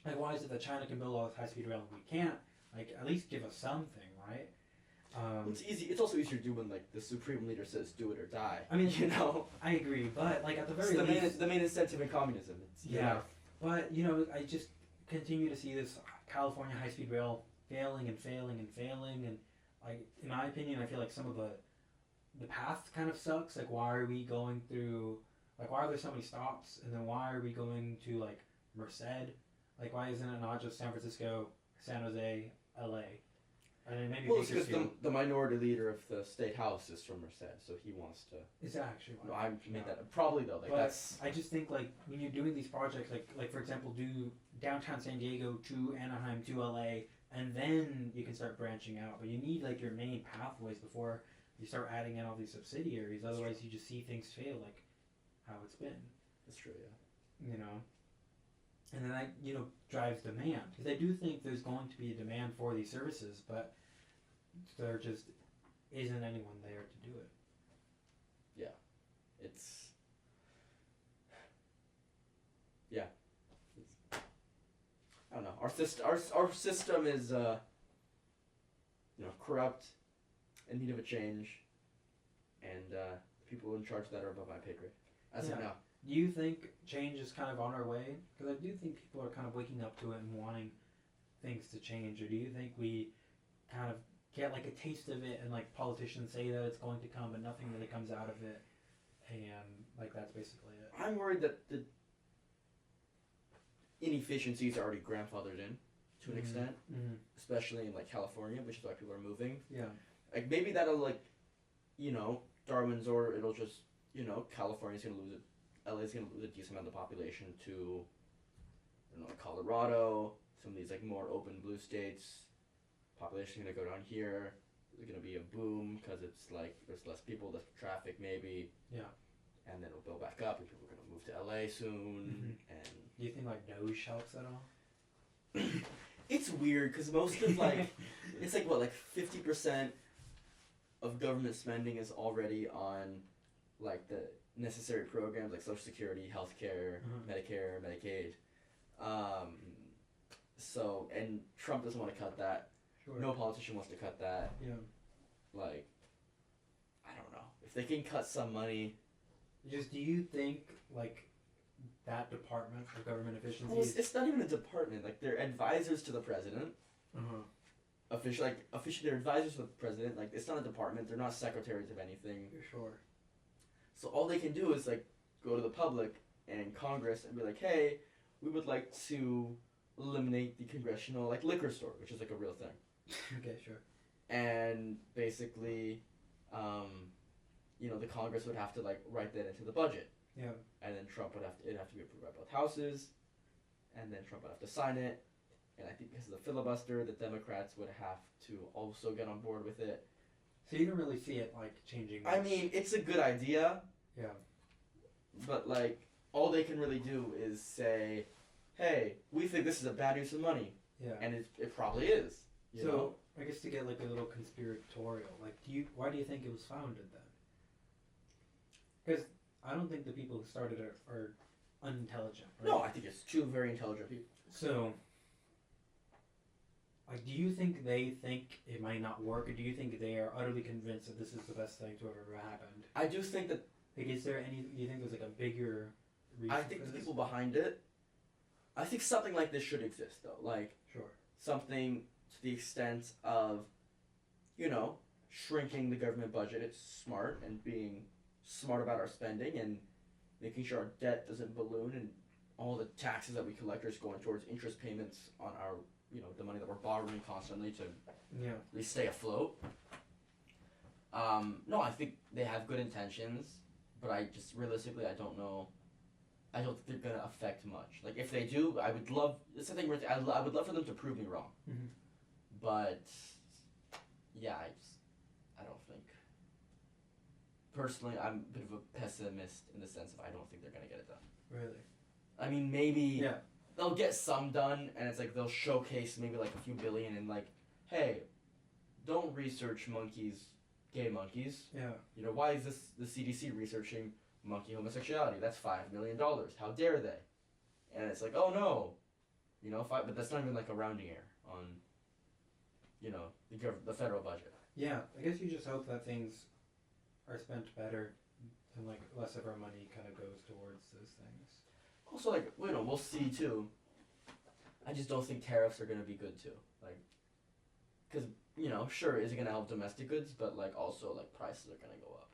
Like why is it that China can build all this high-speed rail and we can't? Like at least give us something, right? It's easy. It's also easier to do when like the supreme leader says, "Do it or die." I mean, I agree, but like at the very least, the main incentive in communism. But I just continue to see this California high-speed rail failing and failing and failing, and like in my opinion, I feel like some of the path kind of sucks. Like why are we going through? Like why are there so many stops, and then why are we going to like Merced? Like why isn't it not just San Francisco, San Jose, LA? And then maybe it's because the minority leader of the state house is from Merced, so he wants to. Is that actually why? No, I made that probably though. Like but that's. I just think like when you're doing these projects, like for example, do downtown San Diego to Anaheim to LA, and then you can start branching out. But you need like your main pathways before you start adding in all these subsidiaries. Otherwise, you just see things fail, like how it's been. That's true, yeah. And then that drives demand, because I do think there's going to be a demand for these services, but there just isn't anyone there to do it. Yeah, it's I don't know. Our system is corrupt, in need of a change, and people in charge of that are above my pay grade. As of now. Do you think change is kind of on our way? Because I do think people are kind of waking up to it and wanting things to change. Or do you think we kind of get like a taste of it and like politicians say that it's going to come but nothing really comes out of it, and like that's basically it? I'm worried that the inefficiencies are already grandfathered in to an extent, especially in like California, which is why people are moving. Yeah. Like maybe that'll like, Darwin's, or it'll just, California's gonna lose it. LA's gonna lose a decent amount of the population to, Colorado, some of these like more open blue states. Population's gonna go down here. There's gonna be a boom because it's like there's less people, less traffic maybe. Yeah. And then it'll build back up, and people are gonna move to LA soon. And do you think like Doge helps at all? It's weird because most of like it's like what, like 50% of government spending is already on like the necessary programs like Social Security, healthcare, Medicare, Medicaid. So, and Trump doesn't want to cut that. Sure. No politician wants to cut that. Yeah. Like, I don't know. If they can cut some money. Do you think like that department of government efficiency? Well, it's not even a department. Like they're advisors to the president. Officially, they're advisors to the president. Like it's not a department. They're not secretaries of anything. Sure. So all they can do is like go to the public and Congress and be like, hey, we would like to eliminate the congressional like liquor store, which is like a real thing. Okay, sure. And basically, the Congress would have to like write that into the budget. Yeah. And then it'd have to be approved by both houses, and then Trump would have to sign it, And I think because of the filibuster, the Democrats would have to also get on board with it. So you don't really see it like changing much. I mean, it's a good idea. Yeah. But like, all they can really do is say, "Hey, we think this is a bad use of money," Yeah. and it probably is. You know? I guess to get like a little conspiratorial, like, why do you think it was founded then? Because I don't think the people who started it are unintelligent. Right? No, I think it's two very intelligent people. So, like, do you think they think it might not work, or do you think they are utterly convinced that this is the best thing to have ever happened? I do think that. Like, is there any? Do you think there's like a bigger reason? I think for the this? people behind it. I think something like this should exist, though. Like Sure. something to the extent of, you know, shrinking the government budget. It's smart, and being smart about our spending and making sure our debt doesn't balloon and all the taxes that we collect are just going towards interest payments on our, the money that we're borrowing constantly to Yeah. at least stay afloat. No, I think they have good intentions, but I just realistically I don't know. I don't think they're gonna affect much. Like if they do, I would love. It's the thing where I would love for them to prove me wrong. Mm-hmm. But yeah, I don't think. Personally, I'm a bit of a pessimist in the sense of I don't think they're gonna get it done. Really. I mean, maybe Yeah. they'll get some done, and it's like they'll showcase maybe like a few billion and like, hey, don't research monkeys, gay monkeys. Yeah. Why is the CDC researching monkey homosexuality? That's $5 million. How dare they? And it's like, oh no, but that's not even like a rounding error on, the federal budget. Yeah. I guess you just hope that things are spent better, and like less of our money kind of goes towards those things. Also, like, we'll see too. I just don't think tariffs are gonna be good too. Like, because sure, is it gonna help domestic goods, but like also like prices are gonna go up,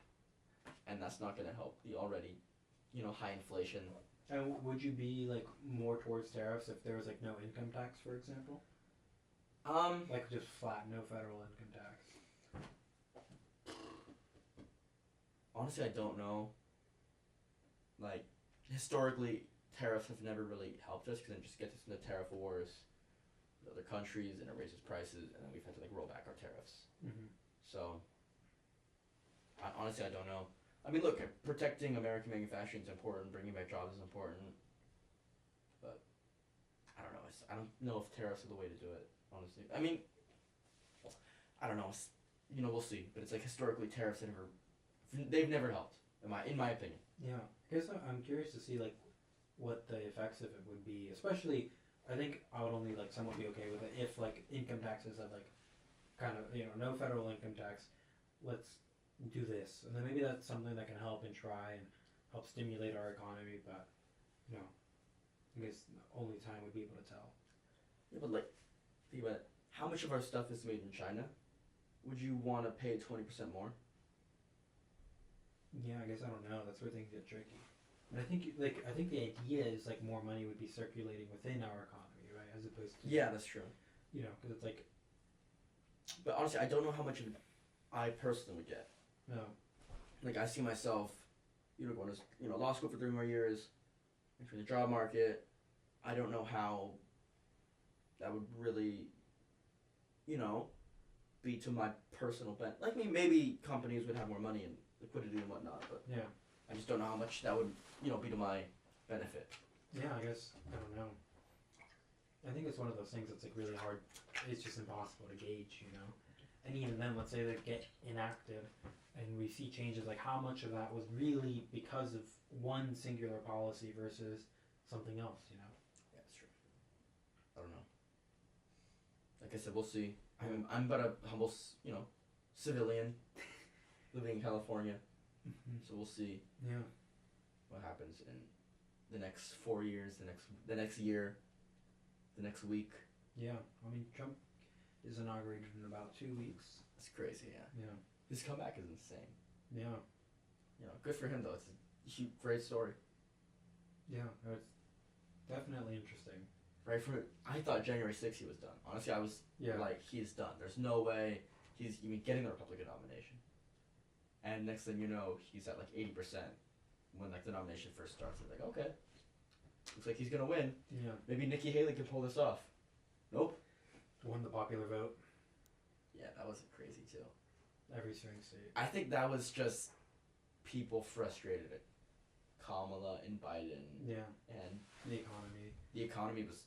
and that's not gonna help the already, high inflation. And would you be like more towards tariffs if there was like no income tax, for example? Like just flat, no federal income tax. Honestly, I don't know. Like, historically, tariffs have never really helped us because it just gets us into tariff wars with other countries and it raises prices, and then we've had to like roll back our tariffs. Mm-hmm. So, honestly, I don't know. I mean, look, protecting American manufacturing is important. Bringing back jobs is important. But I don't know. I don't know if tariffs are the way to do it. Honestly, I mean, I don't know. We'll see. But it's like historically, tariffs they've never helped. In my opinion. Yeah, I guess I'm curious to see like what the effects of it would be. Especially, I think I would only like somewhat be okay with it if like income taxes had like kind of no federal income tax. Let's do this, and then maybe that's something that can help and try and help stimulate our economy. But I guess only time would be able to tell. Yeah, but like, think about it. How much of our stuff is made in China? Would you want to pay 20% more? Yeah, I guess I don't know. That's where things get tricky. But I think the idea is like more money would be circulating within our economy, right? As opposed to Yeah, that's true. because it's like But honestly, I don't know how much of it I personally would get. no. Like I see myself, going to law school for 3 more years, entering the job market. I don't know how that would really, be to my personal benefit. Like maybe companies would have more money and liquidity and whatnot, but Yeah. I just don't know how much that would, be to my benefit. Yeah, I guess I don't know. I think it's one of those things that's like really hard. It's just impossible to gauge, And even then, let's say they get enacted, and we see changes. Like how much of that was really because of one singular policy versus something else, Yeah, that's true. I don't know. Like I said, we'll see. I'm but a humble, civilian living in California, so we'll see Yeah. what happens in the next 4 years, the next year, the next week. Yeah. I mean, Trump is inaugurated in about 2 weeks. It's crazy, yeah. Yeah. His comeback is insane. Yeah. Good for him though. It's a great story. Yeah. It's definitely interesting. Right I thought January 6th he was done. Honestly, I was like, he's done. There's no way he's even getting the Republican nomination. And next thing you know, he's at like 80% when like the nomination first starts. It's like, okay, looks like he's gonna win. Yeah. Maybe Nikki Haley can pull this off. Nope. Won the popular vote. Yeah, that was crazy too. Every swing state. I think that was just people frustrated at Kamala and Biden. Yeah. And The economy. the economy was.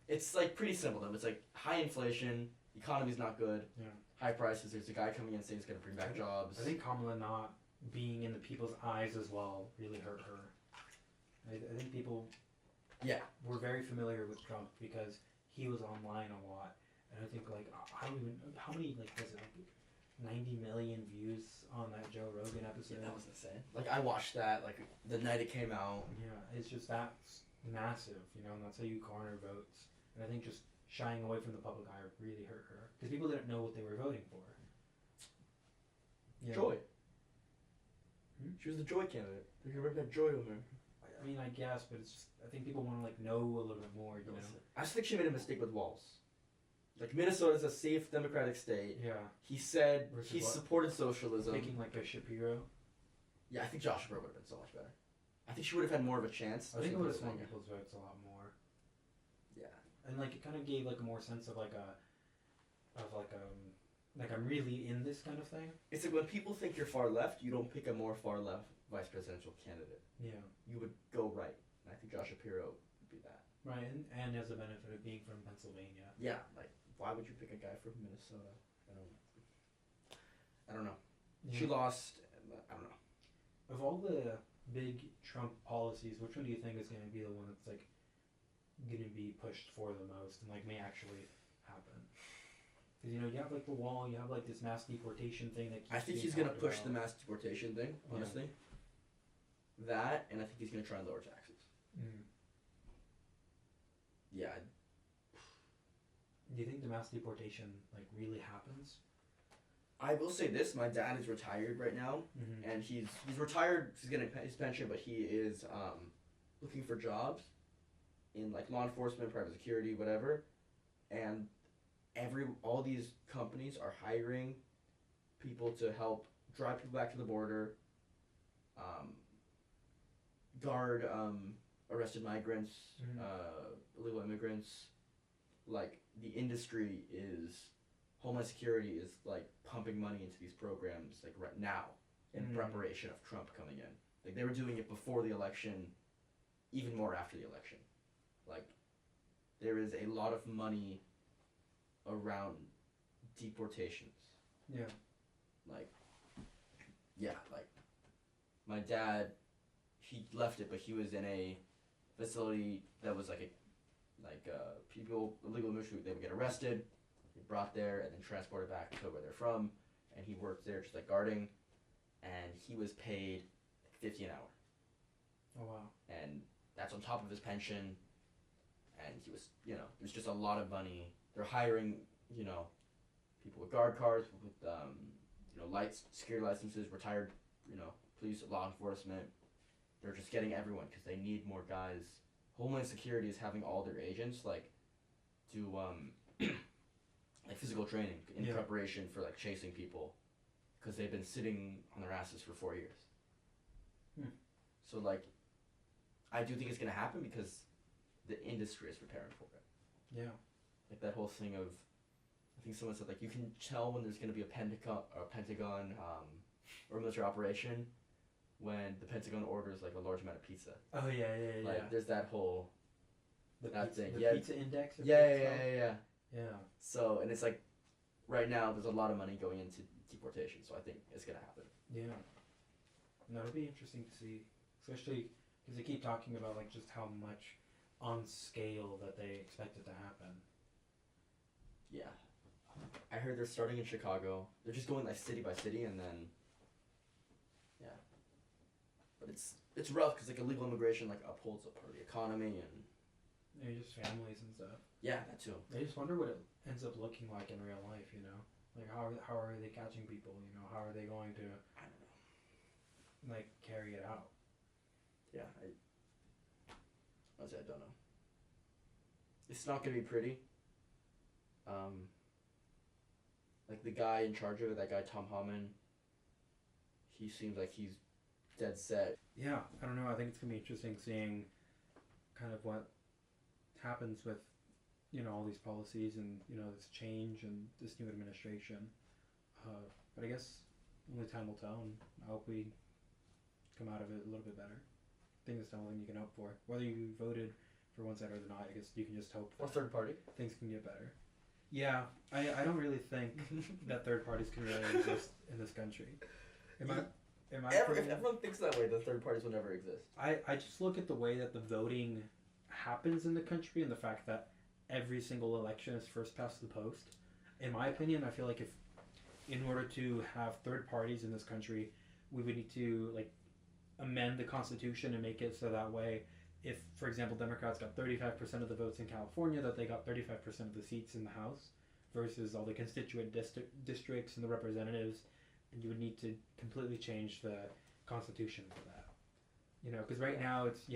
It's like pretty simple though. It's like high inflation, the economy's not good. Yeah. High prices. There's a guy coming in saying he's gonna bring back jobs. I think Kamala not being in the people's eyes as well really hurt her. I think people. Yeah. Were very familiar with Trump because he was online a lot, and I think like how many like was it like 90 million views on that Joe Rogan episode? Yeah, that was insane. Like I watched that like the night it came out. Yeah, it's just that's massive, you know, and that's how you garner votes. And I think just shying away from the public eye really hurt her because people didn't know what they were voting for. Yeah. Joy. Hmm? She was the joy candidate. They could rip that joy over her. I mean, I guess, but it's just I think people want to like know a little bit more, you know. I just think she made a mistake with walls. Like Minnesota's a safe democratic state. Yeah. He said Versus he what? supported socialism. Making like a Shapiro. Yeah, I think Josh Shapiro would have been so much better. I think she would have had more of a chance. I think it would have swung people's votes a lot more. Yeah. And like it kind of gave like a more sense of like I'm really in this kind of thing. It's like when people think you're far left, you don't pick a more far left vice presidential candidate. Yeah. You would go right. And I think Josh Shapiro would be that. Right, and has the benefit of being from Pennsylvania. Yeah, like why would you pick a guy from Minnesota? I don't know. Yeah. She lost. I don't know. Of all the big Trump policies, which one do you think is going to be the one that's like going to be pushed for the most and like may actually happen? Because you know you have like the wall, you have like this mass deportation thing that keeps I think being he's gonna talked push about. the mass deportation thing. Honestly, that and I think he's gonna try and lower taxes. Mm. Yeah. Do you think the mass deportation like really happens? I will say this: my dad is retired right now, Mm-hmm. and he's retired. He's getting his pension, but he is looking for jobs in like law enforcement, private security, whatever. And all these companies are hiring people to help drive people back to the border, guard arrested migrants, Mhm. illegal immigrants. Like the industry is, Homeland Security is like pumping money into these programs like right now in preparation of Trump coming in. Like they were doing it before the election, even more after the election. Like there is a lot of money around deportations. Yeah. Like, yeah, like my dad, he left it, but he was in a facility that was like people, illegal immigrants, they would get arrested, brought there, and then transported back to where they're from, and he worked there just like guarding, and he was paid like $50 an hour. Oh wow. And that's on top of his pension, and he was, there's just a lot of money. They're hiring, people with guard cards, with security licenses, retired, police, law enforcement. They're just getting everyone because they need more guys. Homeland Security is having all their agents do like physical training in preparation for like chasing people, because they've been sitting on their asses for 4 years. So like, I do think it's gonna happen because the industry is preparing for it. Yeah. Like that whole thing of, I think someone said like you can tell when there's gonna be a Pentagon or military operation when the Pentagon orders like a large amount of pizza. Oh yeah. Like there's that whole The thing. pizza index. Or Yeah. Yeah. So, and it's like, right now there's a lot of money going into deportation, so I think it's gonna happen. Yeah. No, it'll be interesting to see, especially because they keep talking about like just how much on scale that they expect it to happen. Yeah. I heard they're starting in Chicago. They're just going like city by city, and then, yeah. But it's rough because like illegal immigration like upholds a part of the economy and. Maybe just families and stuff. Yeah, that too. I just wonder what it ends up looking like in real life. You know, like how are they catching people? You know, how are they going to? I don't know. Like carry it out. Yeah, honestly, I don't know. It's not gonna be pretty. Like the guy in charge of it, that guy Tom Homan. He seems like he's dead set. Yeah, I don't know. I think it's gonna be interesting seeing kind of what happens with, all these policies and this change and this new administration. But I guess only time will tell, and I hope we come out of it a little bit better. I think that's the only thing you can hope for. Whether you voted for one side or not, I guess you can just hope Or third party. things can get better. Yeah, I don't really think that third parties can really exist in this country. Am I? If everyone thinks that way, the third parties will never exist. I just look at the way that the voting happens in the country and the fact that every single election is first past the post. In my opinion, I feel like if in order to have third parties in this country, we would need to amend the Constitution and make it so that way, if, for example, Democrats got 35% of the votes in California, that they got 35% of the seats in the House versus all the constituent districts and the representatives, and you would need to completely change the Constitution for that. Because right now it's,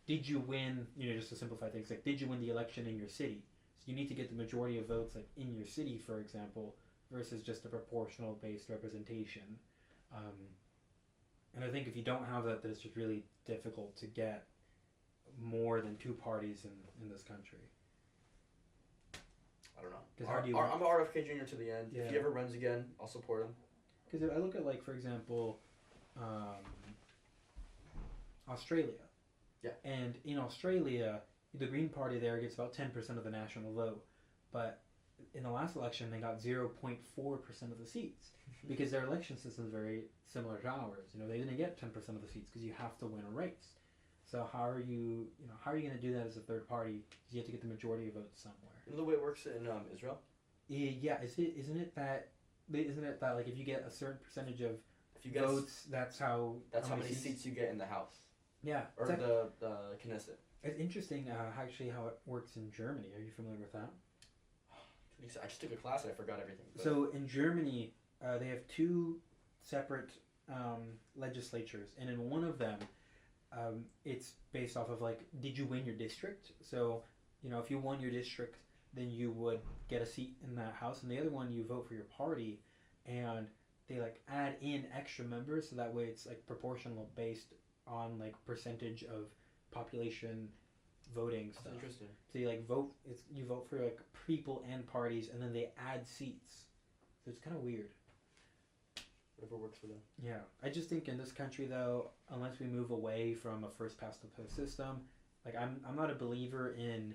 did you win, just to simplify things, did you win the election in your city? So you need to get the majority of votes, in your city, for example, versus just a proportional based representation. And I think if you don't have that, then it's just really difficult to get more than two parties in this country. I don't know. I'm an RFK Jr. to the end. Yeah. If he ever runs again, I'll support him. Because if I look at, for example, Australia. Yeah. And in Australia, the Green Party there gets about 10% of the national vote. But in the last election, they got 0.4% of the seats. Because their election system is very similar to ours. They didn't get 10% of the seats because you have to win a race. So how are you going to do that as a third party? Because you have to get the majority of votes somewhere. The way it works in Israel? Yeah, isn't it that if you get a certain percentage of votes, that's how many seats you get in the House. Yeah. Or the Knesset. It's interesting actually how it works in Germany. Are you familiar with that? I just took a class and I forgot everything. But. So in Germany, they have two separate legislatures, and in one of them, it's based off of did you win your district? So if you won your district, then you would get a seat in that house, and the other one you vote for your party, and they add in extra members, so that way it's proportional based on percentage of population voting stuff. That's interesting. So you vote for people and parties, and then they add seats. So it's kind of weird. Whatever works for them. Yeah, I just think in this country though, unless we move away from a first past the post system, I'm not a believer in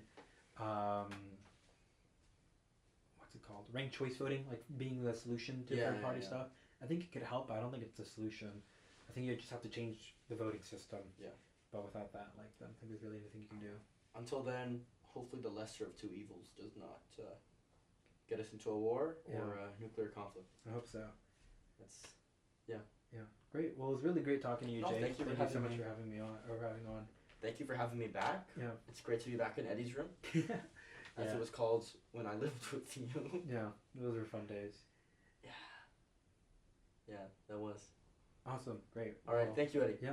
what's it called, ranked choice voting, being the solution to third party stuff. I think it could help, but I don't think it's the solution. I think you just have to change the voting system. Yeah. But without that, I don't think there's really anything you can do. Until then, hopefully the lesser of two evils does not get us into a war or a nuclear conflict. I hope so. Yeah. Great. Well, it was really great talking to you, Jake. Thank you so much for having me on. Thank you for having me back. Yeah. It's great to be back in Eddie's room. As it was called when I lived with you. Yeah, those were fun days. Yeah, that was. Awesome. Great. All right. Thank you, Eddie. Yeah.